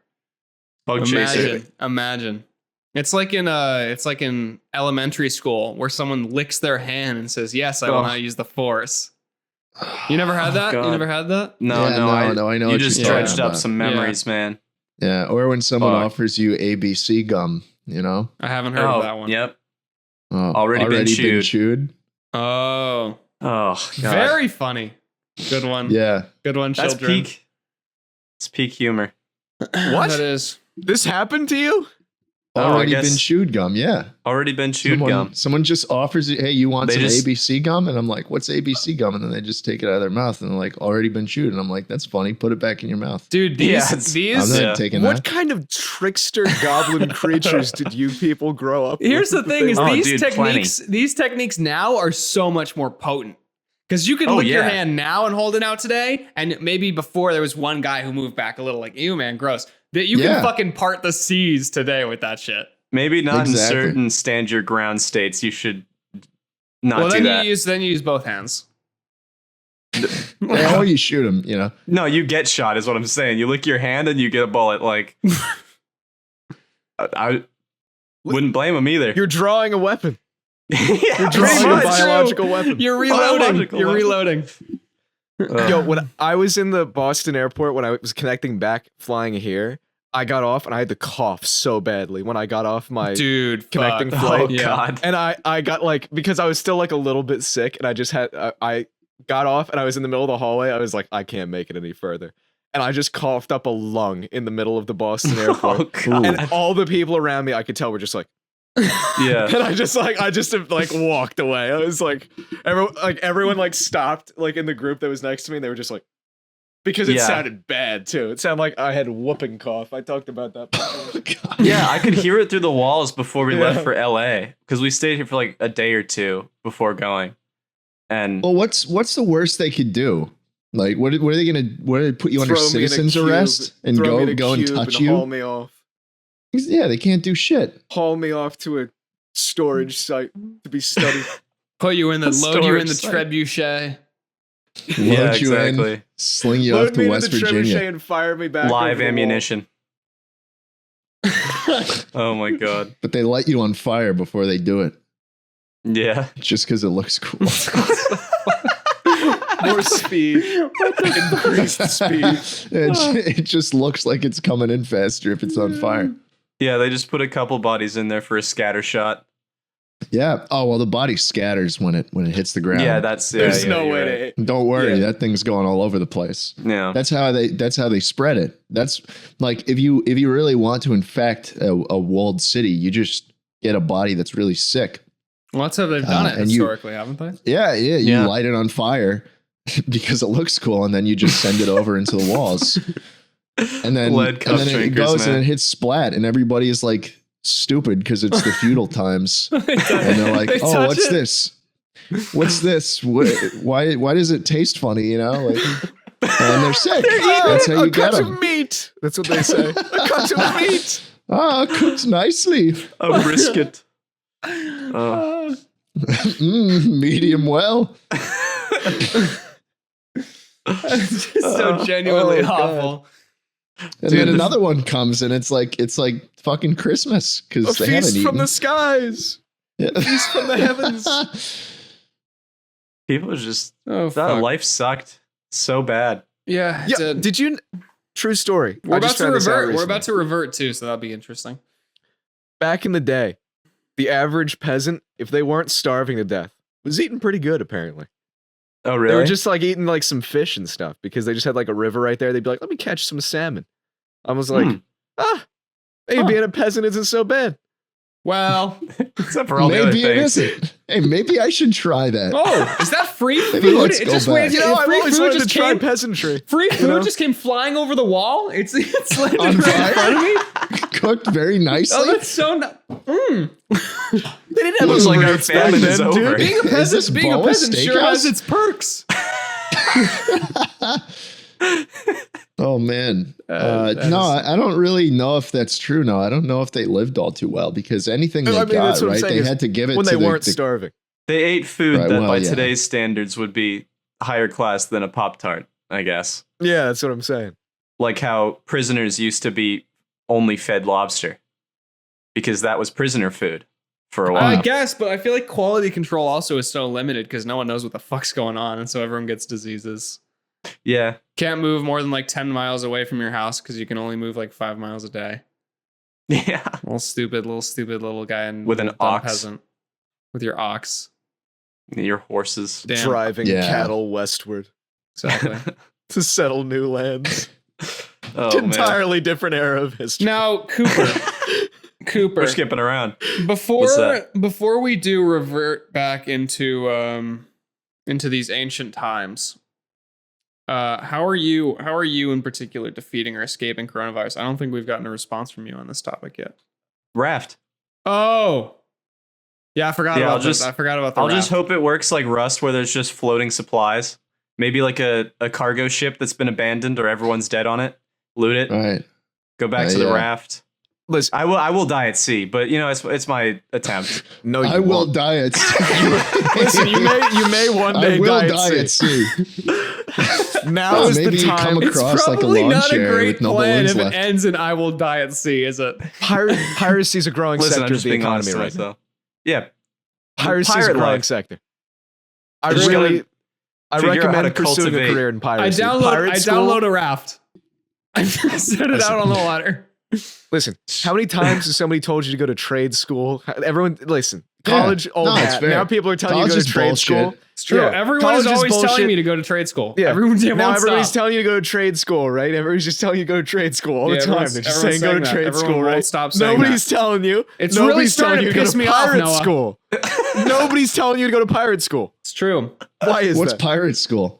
Bug chaser. Imagine. It's like in elementary school where someone licks their hand and says, "Yes, I will Oh. now use the force." You never had that? God. You never had that? No, Yeah, no, I know You what just you're talking dredged up about. some memories, man. Yeah, or when someone Fuck. offers you ABC gum, I haven't heard of that one. Yep. Oh, Already been chewed. Oh, Oh, God. very funny. Good one. Yeah, Good one, That's children. peak. It's peak humor. What? That is. This happened to you? I Already guess- been chewed gum, yeah. Already been chewed gum. Someone just offers you, hey, you want They some just- ABC gum? And I'm like, what's ABC gum? And then they just take it out of their mouth and they're like, already been chewed. And I'm like, that's funny. Put it back in your mouth. Dude, Yeah, these it's- I'm not Yeah. taking What that. kind of trickster goblin creatures did you people grow up Here's the with? thing: is Oh, these dude, techniques now are so much more potent. Because you can Oh, lick your yeah. hand now and hold it out today, and maybe before there was one guy who moved back a little, like, ew, man, gross. That you Yeah. can fucking part the seas today with that shit. Maybe not Exactly. in certain stand your ground states. You should not Well, do then that. you use both hands. Yeah, or you shoot them, you know. No, you get shot is what I'm saying. You lick your hand and you get a bullet. Like, I wouldn't blame him either. You're drawing a weapon. Yeah, You're pretty drawing a much. biological weapon. You're reloading. Biological You're weapon. reloading. Yo, when I was in the Boston airport, when I was connecting back flying here, I got off and I had to cough so badly when I got off my Dude, connecting fuck. flight. Oh, Yeah. God. And I got like, because I was still like a little bit sick and I just had, I got off and I was in the middle of the hallway. I was like, I can't make it any further. And I just coughed up a lung in the middle of the Boston airport. Oh, God. And all the people around me, I could tell were just like, Yeah. and I just walked away. I was like, everyone like stopped like in the group that was next to me. And they were just like, because it Yeah. sounded bad too. It sounded like I had whooping cough. I talked about that before. Yeah, I could hear it through the walls before we left Yeah. for LA because we stayed here for like a day or two before going. And Well, what's the worst they could do? Like, what are they gonna? What did they put you under Throw me in a citizen's cube, arrest and throw me in a go and cube touch haul you? me off. Yeah, they can't do shit. Haul me off to a storage site to be studied. Put you in the A load you in the storage site. trebuchet. yeah, Load you in, exactly. sling you off Load to me into West the Virginia. trebuchet and fire me back. over Live the wall. ammunition. Oh my God. But they light you on fire before they do it, Yeah. just because it looks cool. More speed. Increased speed. It just looks like it's coming in faster if it's on fire. Yeah, they just put a couple bodies in there for a scatter shot. Yeah. Oh well, the body scatters when it hits the ground. Yeah, that's There's no you're way right. to. Don't worry, Yeah. that thing's going all over the place. Yeah. That's how they spread it. That's like if you really want to infect a walled city, you just get a body that's really sick. Well, that's how they've done it and you- historically, haven't they? Yeah, you Yeah. light it on fire because it looks cool, and then you just send it over into the walls. And then Lead cup it drinkers, goes man. and it hits splat, and everybody is like stupid because it's the feudal times, and they're like, They "Oh, touch what's it. this? What's this? Why does it taste funny? You know?" Like, and they're sick. That's how a you get cut them. of meat. That's what they say. A cut of meat. Ah, cooked nicely. A brisket. Oh. Medium well. It's just so genuinely Oh, God. awful. And Dude, then the- another one comes, and it's like fucking Christmas A because they haven't feast eaten. from the skies. Yeah. Feast from the heavens. People are just Oh, that fuck. life sucked so bad. Yeah, it Yeah. did. Did you? True story. We're I about just to found this out revert. We're recently. about to revert too, so that'll be interesting. Back in the day, the average peasant, if they weren't starving to death, was eating pretty good. Apparently, Oh they really? were just like eating like some fish and stuff because they just had like a river right there. They'd be like, "Let me catch some salmon." I was like, maybe Huh. being a peasant isn't so bad. Well, Except for all the other Maybe it things. isn't. Hey, maybe I should try that. oh, is that free Maybe food? let's It go just back. went. You You know, I've free always food wanted to just try came. peasantry. Free food know? just came flying over the wall. It's landed On right in fire? front of me. Cooked very nicely. Oh, that's so. They didn't have Looks a like our roots back famine is then, over. dude. Being a this peasant, being a Boa peasant sure has Steakhouse? its perks. Oh man, that no, is- I don't really know if that's true. No, I don't know if they lived all too well because anything they I mean, that's got, what I'm right? saying They is had to give it when to they the, weren't the starving. They ate food Right, that well, by yeah. today's standards would be higher class than a Pop Tart, I guess. Yeah, that's what I'm saying. Like how prisoners used to be only fed lobster because that was prisoner food for a while. I guess, but I feel like quality control also is so limited because no one knows what the fuck's going on, and so everyone gets diseases. Yeah. Can't move more than like 10 miles away from your house because you can only move like 5 miles a day. Yeah. Little stupid little guy and With an little dumb ox. peasant with your ox. Your horses. Damn, Driving Yeah. cattle westward exactly. to settle new lands. Oh, man. Entirely different era of history. Now, Cooper, Cooper, We're skipping around. before What's that? before we do revert back into these ancient times, how are you in particular defeating or escaping coronavirus? I don't think we've gotten a response from you on this topic yet. Raft. Oh, yeah, I forgot about this. just- I forgot about the I'll raft. just hope it works like Rust, where there's just floating supplies. Maybe like a cargo ship that's been abandoned or everyone's dead on it. Loot it. All right. Go back to the yeah. raft. Listen, I will die at sea, but it's my attempt. no, you I will won't. die at sea. Listen, you may one day I will die at sea. Now is Maybe the you come time. it's across like a probably lawn not a chair great with no plan balloons if left. it ends in "I will die at sea," is it? Piracy is a growing Listen, I'm sector of just the being economy honest to right now. myself. Yeah, Piracy is a Pirate growing life. sector. I Just gotta really, I figure out how recommend to pursuing a cultivate- career in I piracy. download a raft. I set it out on the water. Listen, how many times has somebody told you to go to trade school? Everyone, listen. Yeah. College, old No, it's hat. fair. Now people are telling College you to go is to trade bullshit. school. It's true. Yeah. Everyone College is is always telling bullshit. me to go to trade school. Yeah. Everyone Now won't everybody's stop. telling you to go to trade school, right? Everybody's just telling you to go to trade school all the Yeah, time. everyone's- They're just everyone's saying go to saying that. trade Everyone school, won't right? stop saying Nobody's telling you. It's really Nobody's starting telling to you to go piss to me off, pirate Noah. school. Nobody's telling you to go to pirate school. It's true. Why is What's that? pirate school?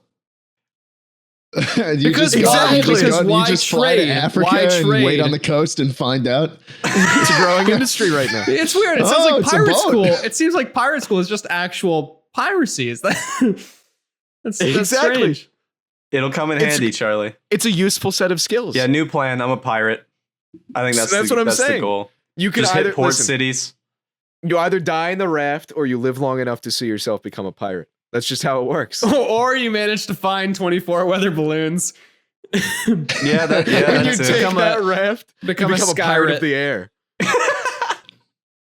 You Because just go- you exactly, just because go- why you just fly to trade? Africa Why and wait trade? on the coast and find out. It's a growing industry right now. It's weird. It Oh, sounds like it's a pirate boat. school. It seems like pirate school is just actual piracy. Is that? that's Exactly. strange. it'll come in It's- handy, Charlie. It's a useful set of skills. Yeah, new plan. I'm a pirate. I think that's That's what I'm the saying. goal. You can Just either hit port listen, cities. you either die in the raft or you live long enough to see yourself become a pirate. That's just how it works. Or you manage to find 24 weather balloons. Yeah, that, yeah, When you that's take it. Become a- that raft, you become a become a pirate skyrit. of the air.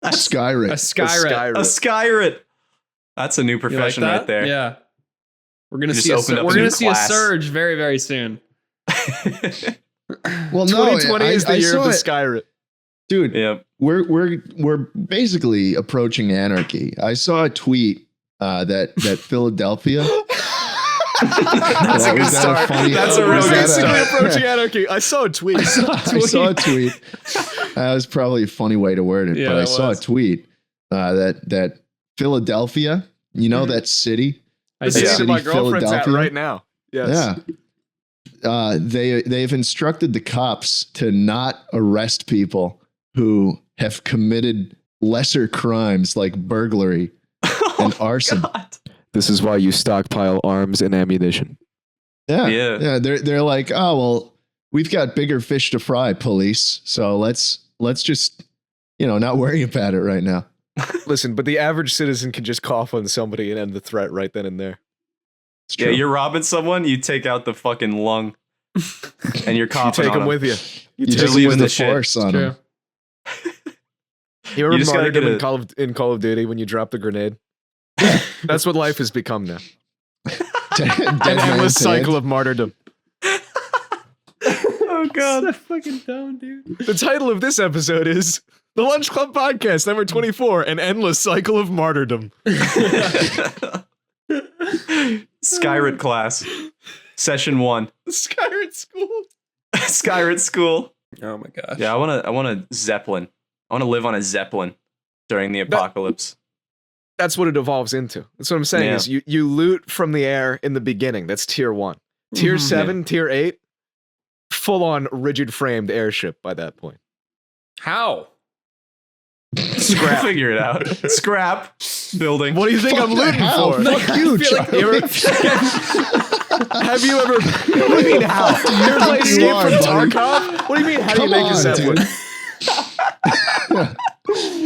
Skyrit. A skyrit. A skyrit. That's a new You like profession that? right there. Yeah. We're gonna Just see opened up a we're new gonna see a class. surge very, very soon. Well, no, 2020 is the I year of saw the it. skyrit. Dude, Yep. we're basically approaching anarchy. I saw a tweet that Philadelphia. That's a Well, good was that a start. funny- That's a was real that good a- Basically start. approaching anarchy. I saw a tweet. I saw a tweet. That was probably a funny way to word it, Yeah, but I it saw was. a tweet that Philadelphia, you know Mhm. that city, I This see Yeah. is it. where my girlfriend's at Philadelphia? right now. Yes. yeah. They've instructed the cops to not arrest people who have committed lesser crimes like burglary and arson. God. This is why you stockpile arms and ammunition. Yeah, Yeah. They're like, oh well, we've got bigger fish to fry, police. So let's just not worry about it right now. Listen, but the average citizen can just cough on somebody and end the threat right then and there. It's Yeah, true. you're robbing someone, you take out the fucking lung. And you're You coughing take on them with you. You They're just leaving use the the shit. force on them. True. You ever You just gotta martyred get them in Call of Duty when you drop the grenade? That's what life has become now. Dead An man's endless cycle hand. of martyrdom. Oh god. So fucking dumb, dude. The title of this episode is The Lunch Club Podcast, number 24, An Endless Cycle of Martyrdom. Skyrit class. Session 1. Skyrit School. Skyrit school. Oh my gosh. Yeah, I want a Zeppelin. I want to live on a Zeppelin during the apocalypse. That's what it evolves into. That's what I'm saying Yeah. is you loot from the air in the beginning. That's tier 1. Tier Mhm. 7, tier 8, full on rigid framed airship by that point. How? Scrap. Figure it out. Scrap. Building. What do you think Fuck I'm the looting hell. for? Fuck you, I feel like Charlie. Have you ever? What do you mean how? You ever played You Escape are, from buddy. Tarkov? What do you mean? How do you Come make a on, Zeppelin? dude.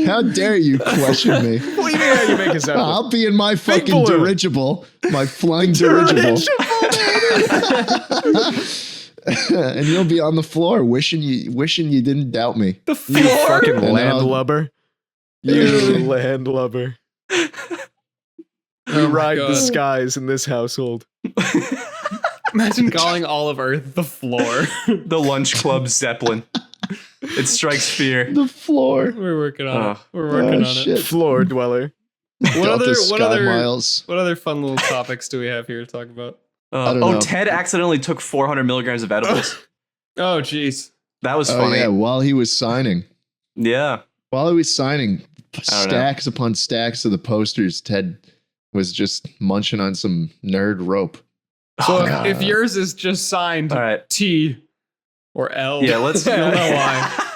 How dare you question me? What do you mean? How you make a Zeppelin? I'll be in my fucking balloon. dirigible, my flying dirigible, and you'll be on the floor wishing you didn't doubt me. The You floor. fucking And landlubber. You landlubber. You Oh my ride the God. skies in this household. Imagine calling all of Earth the floor. The Lunch Club Zeppelin. It strikes fear. The floor. We're working on Oh. it. We're working on shit. Floor dweller. it. Delta Sky Miles. What other fun little topics do we have here to talk about? I don't know. Ted accidentally took 400 milligrams of edibles. Oh, jeez. That was Oh funny. yeah, while he was signing. Yeah. While I was signing don't stacks upon stacks of the posters, Ted was just munching on some nerd rope. So Oh, if yours is just signed All right. T or L, Yeah, let's. I don't know why.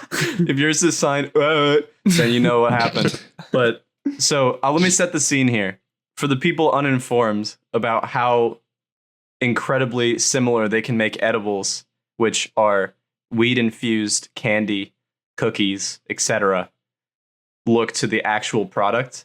If yours is signed, then you know what happened. But so let me set the scene here for the people uninformed about how incredibly similar they can make edibles, which are weed infused candy, cookies, etc., look to the actual product.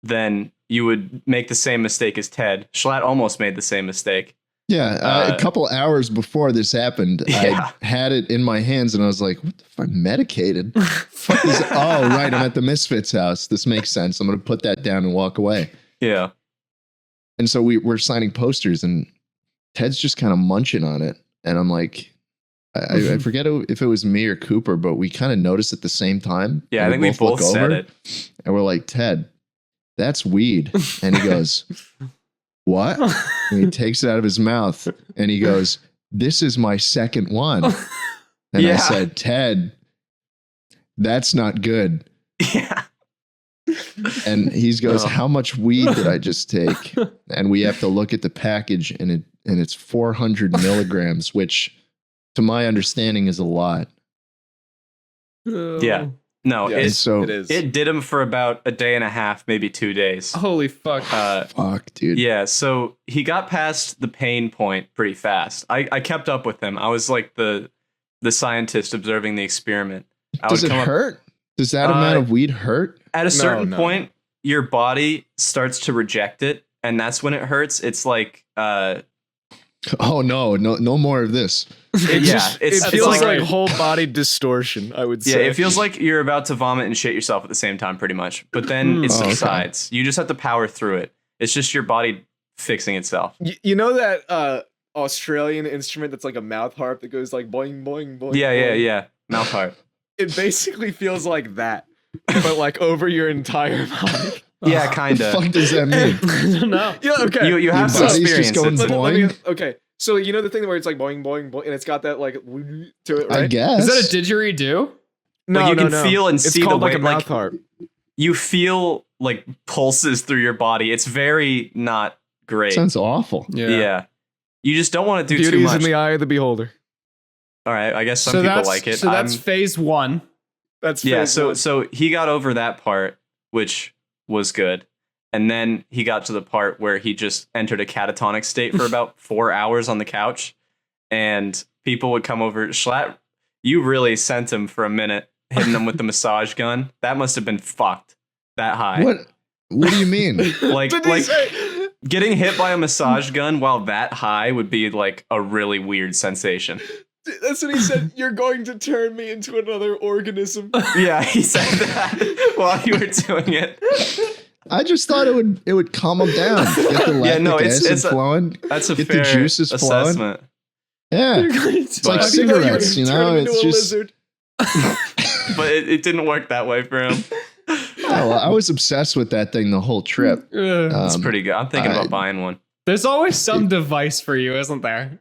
Then you would make the same mistake as Ted. Schlatt almost made the same mistake. Yeah, a couple hours before this happened, Yeah. I had it in my hands and I was like, what the fuck, medicated? Fuck is, oh, right, I'm at the Misfits house. This makes sense. I'm going to put that down and walk away. Yeah. And so we're signing posters and Ted's just kind of munching on it. And I'm like, I forget if it was me or Cooper, but we kind of noticed at the same time. Yeah, I And think we both look said over, it. And we're like, Ted, that's weed. And he goes, what? And he takes it out of his mouth and he goes, this is my second one. And I Yeah. said, Ted, that's not good. Yeah. And he goes, Oh. how much weed did I just take? And we have to look at the package and it's 400 milligrams, which to my understanding is a lot. Yeah. No, Yeah, And it, so it is. it did him for about a day and a half, maybe 2 days. Holy fuck. fuck, dude. Yeah, so he got past the pain point pretty fast. I kept up with him. I was like the scientist observing the experiment. Does it hurt? Does that amount of weed hurt? At a certain no. point, your body starts to reject it, and that's when it hurts. It's like Oh no more of this. It yeah, just, it's it feels like- like whole body distortion, I would yeah, say. it feels like you're about to vomit and shit yourself at the same time, pretty much. But then it Oh, okay. subsides. You just have to power through it. It's just your body fixing itself. You know that Australian instrument that's like a mouth harp that goes like boing, boing, boing? Yeah, boing? yeah. Mouth heart. It basically feels like that, but like over your entire body. Yeah, What kind the of. fuck does that mean? I don't know. Yeah, okay. You Your have some body's experience. just going It's- boing? Okay, so you know the thing where it's like boing, boing, boing, and it's got that like to it, I right? guess. Is that a didgeridoo? No, Like, you no, can no. feel and it's see the called like way- a mouth like- harp. You feel like pulses through your body. It's very not great. Sounds awful. Yeah. You just don't want to do Beauty too is much. in the eye of the beholder. All right, I guess some people like it. So that's I'm- phase one. That's yeah, phase so one. so he got over that part, which was good. And then he got to the part where he just entered a catatonic state for about 4 hours on the couch. And people would come over. Schlatt, you really sent him for a minute, hitting him with the massage gun. That must have been fucked that high. What do you mean? Like, Did he like say- getting hit by a massage gun while that high would be like a really weird sensation. That's what he said. You're going to turn me into another organism. Yeah, he said that while you were doing it. I just thought it would calm him down. Get the lactic acid flowing. That's a Get fair the juices flowing. assessment. Yeah. It's like cigarettes, you know? It's just But it didn't work that way for him. oh, I was obsessed with that thing the whole trip. It's Um, pretty good. I'm thinking I- about buying one. There's always some device for you, isn't there?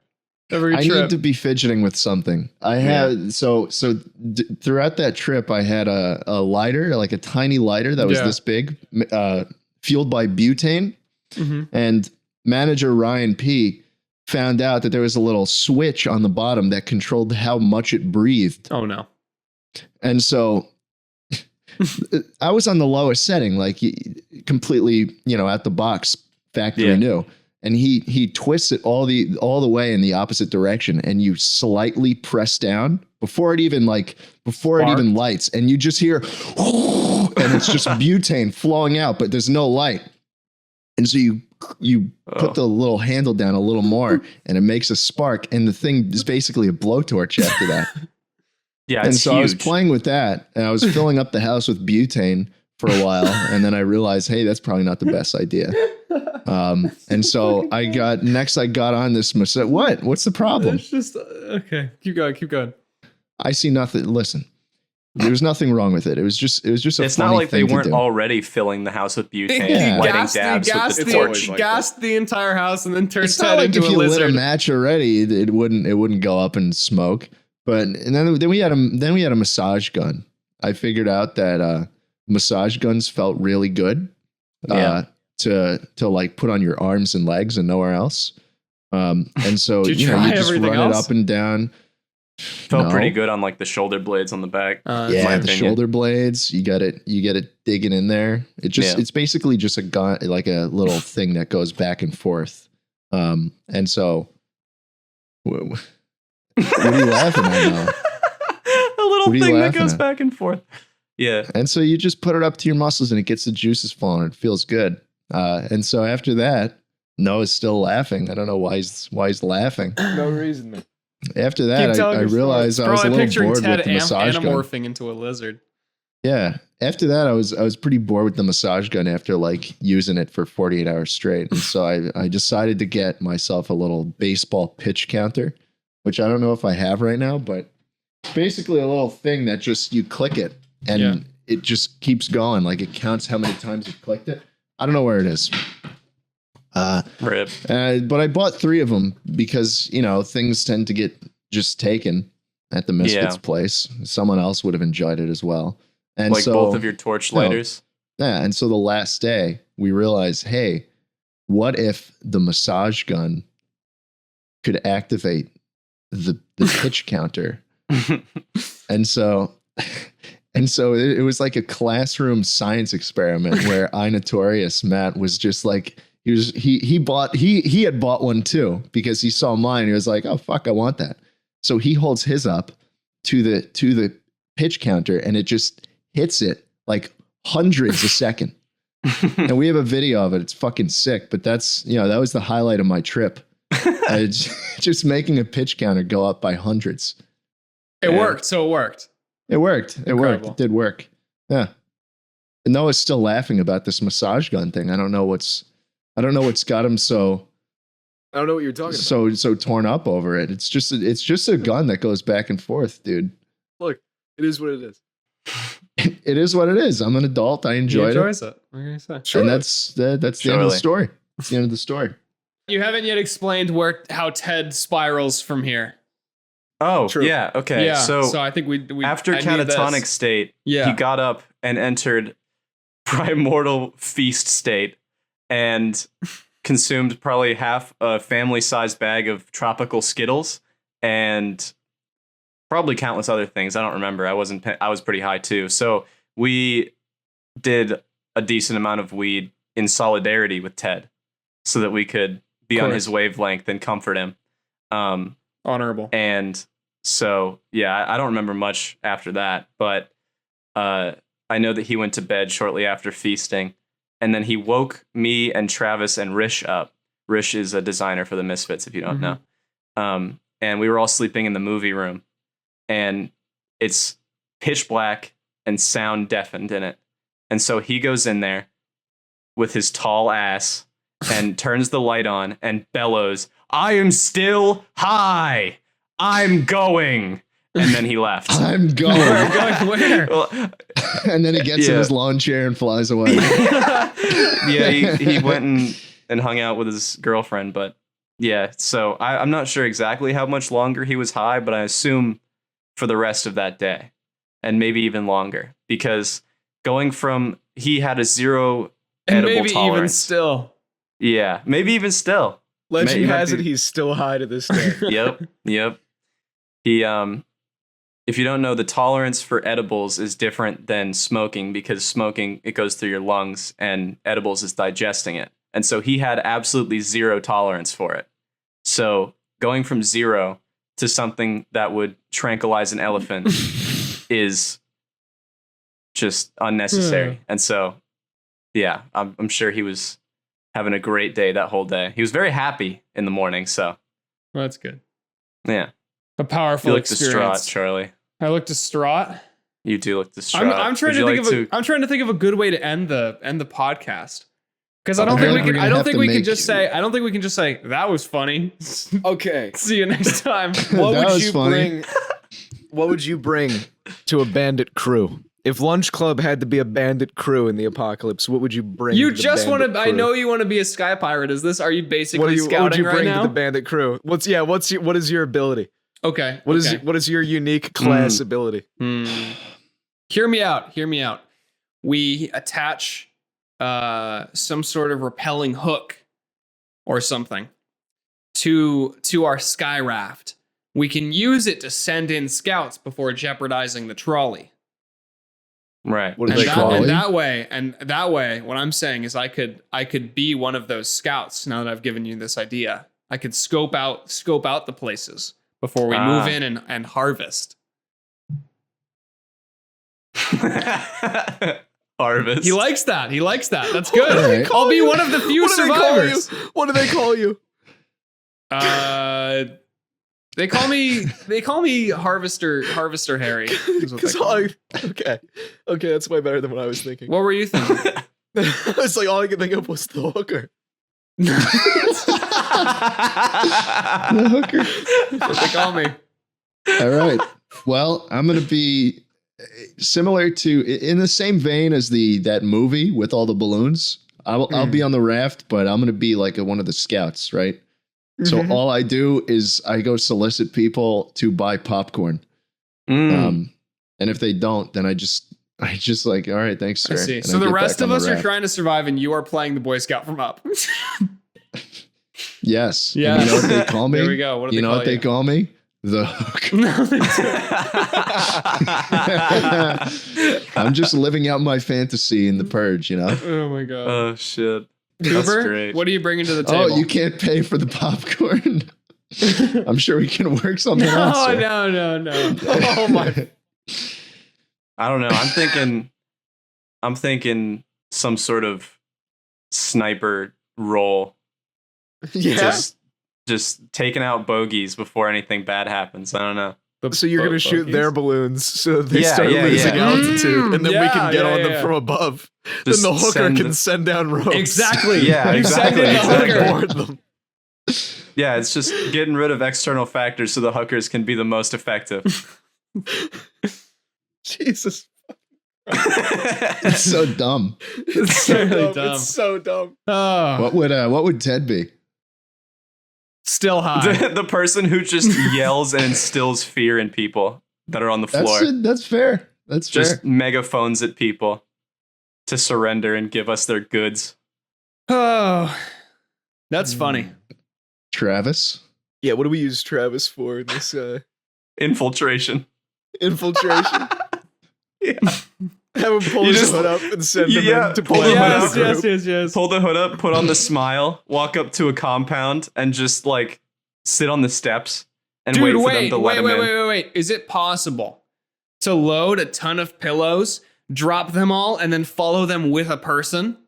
Every I trip. need to be fidgeting with something. I had throughout that trip, I had a lighter, like a tiny lighter that was Yeah. this big, fueled by butane. Mhm. And manager Ryan P found out that there was a little switch on the bottom that controlled how much it breathed. Oh no. And so I was on the lowest setting, like completely, out the box, factory Yeah. new. And he twists it all the way in the opposite direction, and you slightly press down before it even lights, and you just hear, and it's just butane flowing out, but there's no light. And so you put the little handle down a little more, and it makes a spark, and the thing is basically a blowtorch after that. Yeah, And it's so huge. I was playing with that, and I was filling up the house with butane for a while, and then I realized, hey, that's probably not the best idea. And so I got on this massage. What's the problem? It's just okay. Keep going. I see nothing. Listen, there was nothing wrong with it. It was just a It's funny not like they thing to weren't do. already filling the house with butane, Yeah. lighting dabs with the torch. torch. The entire house and then turned It's not Ted like into if a you lit a lizard. match already, it wouldn't go up in smoke. But and then we had a massage gun. I figured out that massage guns felt really good to like put on your arms and legs and nowhere else. And so Did you you try just everything run it else? up and down. Felt pretty good on like the shoulder blades on the back. Yeah, my the opinion. shoulder blades. You get it digging in there. It's basically just a gun, like a little thing that goes back and forth. And so, what are you laughing at now? A little What are you thing that laughing goes at? back and forth. Yeah. And so you just put it up to your muscles and it gets the juices flowing. It feels good. And so after that, Noah's still laughing. I don't know why he's laughing. No reason, man. After that, I realized I was a Probably little picturing bored Ted with the massage gun. anamorphing into a lizard. Yeah. After that, I was pretty bored with the massage gun after like using it for 48 hours straight. And so I decided to get myself a little baseball pitch counter, which I don't know if I have right now, but basically a little thing that just you click it and it just keeps going. Like it counts how many times you clicked it. I don't know where it is. Rip. But I bought 3 of them because, you know, things tend to get just taken at the Misfits place. Someone else would have enjoyed it as well. And Like so, both of your torch lighters. yeah. And so the last day we realized, hey, what if the massage gun could activate the pitch counter? And so it was like a classroom science experiment where I Notorious Matt was just like, he had bought one too because he saw mine. He was like, oh fuck, I want that. So he holds his up to the pitch counter and it just hits it like hundreds a second. And we have a video of it. It's fucking sick, but that's, you know, that was the highlight of my trip. Just making a pitch counter go up by hundreds. It worked. So it worked. It worked. It Incredible. worked. It did work. Yeah. And Noah's still laughing about this massage gun thing. I don't know what's got him so I don't know what you're talking about. so torn up over it. It's just a gun that goes back and forth, dude. Look, it is what it is. It is what it is. I'm an adult. I He enjoyed it. enjoys it. What can I say? And that's the end of the Surely. story. That's the end of the story. You haven't yet explained how Ted spirals from here. Oh, True. yeah. Okay. Yeah. So I think we after I need catatonic this. state, Yeah. he got up and entered primordial feast state and consumed probably half a family-sized bag of tropical Skittles and probably countless other things. I don't remember. I was pretty high too. So we did a decent amount of weed in solidarity with Ted so that we could be on his wavelength and comfort him. Honorable. And so, yeah, I don't remember much after that, but I know that he went to bed shortly after feasting, and then he woke me and Travis and Rish up. Rish is a designer for the Misfits, if you don't know. And we were all sleeping in the movie room, and it's pitch black and sound deafened in it. And so he goes in there with his tall ass and turns the light on and bellows, "I am still high. I'm going." And then he left. I'm going. Going where? Well, And then he gets in Yeah. his lawn chair and flies away. yeah, he went and hung out with his girlfriend. But yeah, so I'm not sure exactly how much longer he was high, but I assume for the rest of that day and maybe even longer, because going from he had a 0 And edible maybe even tolerance. still. Yeah, maybe even still. Legend He might has it be- he's still high to this day. Yep. He if you don't know, the tolerance for edibles is different than smoking, because smoking, it goes through your lungs and edibles is digesting it. And so he had absolutely 0 tolerance for it. So going from 0 to something that would tranquilize an elephant is just unnecessary. And so, yeah, I'm sure he was having a great day that whole day. He was very happy in the morning. So, Well, that's good. yeah. A powerful You look experience. distraught, Charlie. I look distraught. You do look distraught. I'm trying Would to you think like I'm trying to think of a good way to end the podcast. Because I I don't feel think like we we're can. gonna I don't have think to we can make- just say. I don't think we can just say that was funny. Okay. See you next time. What That would was you funny. bring? What would you bring to a bandit crew? If Lunch Club had to be a bandit crew in the apocalypse, what would you bring? You to the just want bandit to. I crew? know you want to be a sky pirate. Is this? Are you basically What would scouting you right bring now? to the bandit crew? What is your ability? Okay. What okay. is your unique class ability? Hmm. Hear me out. Hear me out. We attach some sort of repelling hook or something to our sky raft. We can use it to send in scouts before jeopardizing the trolley. Right. What do And they call it? that way, what I'm saying is I could be one of those scouts now that I've given you this idea. I could scope out the places before we move in and harvest. Harvest. He likes that. That's good. All right. I'll be one of the few survivors. What do they call you? They call me Harvester Harry. is what they call me. Okay, that's way better than what I was thinking. What were you thinking? It's like all I could think of was the hooker. The hooker. That's what they call me. All right. Well, I'm going to be similar to, in the same vein as that movie with all the balloons. I'll be on the raft, but I'm going to be like one of the scouts, right? So all I do is I go solicit people to buy popcorn. And if they don't, then I just like, all right, thanks, sir. I see. And So I the get rest back of on us the are raft. trying to survive, and you are playing the Boy Scout from Up. Yes. Yeah. And you know what they call me? There we go. What do You they know call what they you? call me? The hook. No, they don't. I'm just living out my fantasy in the purge, you know? Oh my god. Oh shit. That's Cooper, great. what are you bringing to the table? Oh, you can't pay for the popcorn. I'm sure we can work something out. No, sir. no. Oh my. I don't know. I'm thinking some sort of sniper role. Yeah. Just taking out bogeys before anything bad happens. I don't know. So you're gonna shoot bogeys? their balloons so they Yeah, start yeah, losing yeah. altitude, and then we Yeah, can get yeah, on yeah. them from above. Just then the hooker send can the- send down ropes. Exactly. Yeah, You exactly, send in the exactly. hooker. Board them. Yeah, it's just getting rid of external factors so the hookers can be the most effective. Jesus, It's so dumb. It's so really dumb. It's so dumb. Oh, What would Ted be? still high. The person who just yells and instills fear in people that are on the floor. That's fair. That's Just fair. megaphones at people to surrender and give us their goods. Oh, that's funny. Travis. Yeah, what do we use Travis for in this Infiltration. infiltration? Yeah. Have him pull You his just- hood up and send him Yeah, in to pull pull the him hood out up. of the group. Yes. Pull the hood up, put on the smile, walk up to a compound, and just like sit on the steps and wait Dude, for them to let him in. wait. Is it possible to load a ton of pillows, drop them all, and then follow them with a person?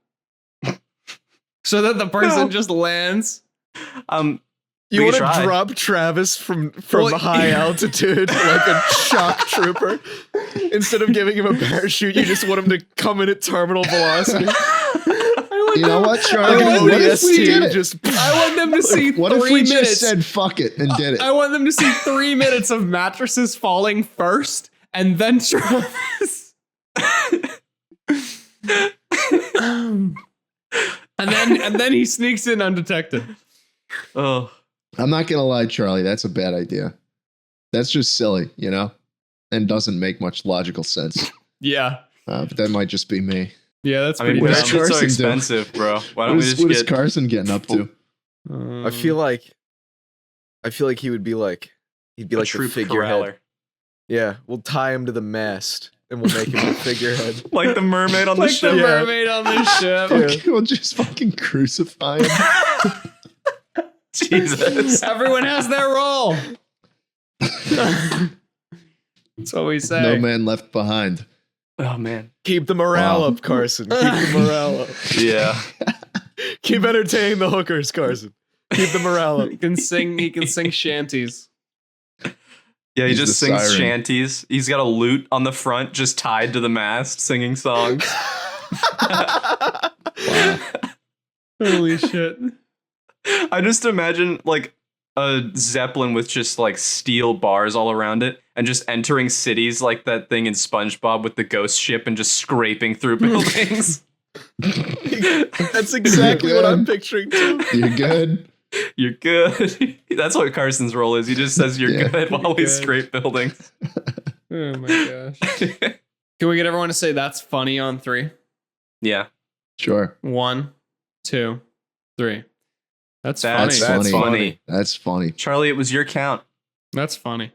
So that the person No. just lands? You We want can to try. drop Travis from Well, high altitude like a shock trooper? Instead of giving him a parachute, you just want him to come in at terminal velocity. You know what, Like Charlie? an What if we did ODST, it? just I want them to see What if 3 we minutes. just said fuck it and did it? I want them to see 3 minutes of mattresses falling first, and then Travis. and then he sneaks in undetected. Oh, I'm not gonna lie, Charlie. That's a bad idea. That's just silly, you know, and doesn't make much logical sense. Yeah. But that might just be me. Yeah, that's I mean, pretty What dumb. does parachutes so Carson do? expensive, bro. Why don't we just What is get? Carson getting up to? I feel like he would be like he'd be a like the troop figurehead. corraller. Yeah, we'll tie him to the mast and we'll make him the figurehead. Like the mermaid on the like ship. the Yeah. mermaid on the ship. Yeah. We'll just fucking crucify him. Jesus. Everyone has their role. That's what we say. No man left behind. Oh man. Keep the morale Wow. up, Carson. Keep the morale up. Yeah. Keep entertaining the hookers, Carson. Keep the morale up. He can sing shanties. Yeah, he He's just the sings siren. shanties. He's got a lute on the front, just tied to the mast, singing songs. Wow. Holy shit. I just imagine like a zeppelin with just like steel bars all around it, and just entering cities like that thing in SpongeBob with the ghost ship and just scraping through buildings. That's exactly what I'm picturing too. You're good. You're good. That's what Carson's role is. He just says you're Yeah. good while we Good. scrape buildings. Oh my gosh. Can we get everyone to say that's funny on 3? Yeah. Sure. 1, 2, 3. That's That's funny. That's funny. funny. That's funny. Charlie, it was your count. That's funny.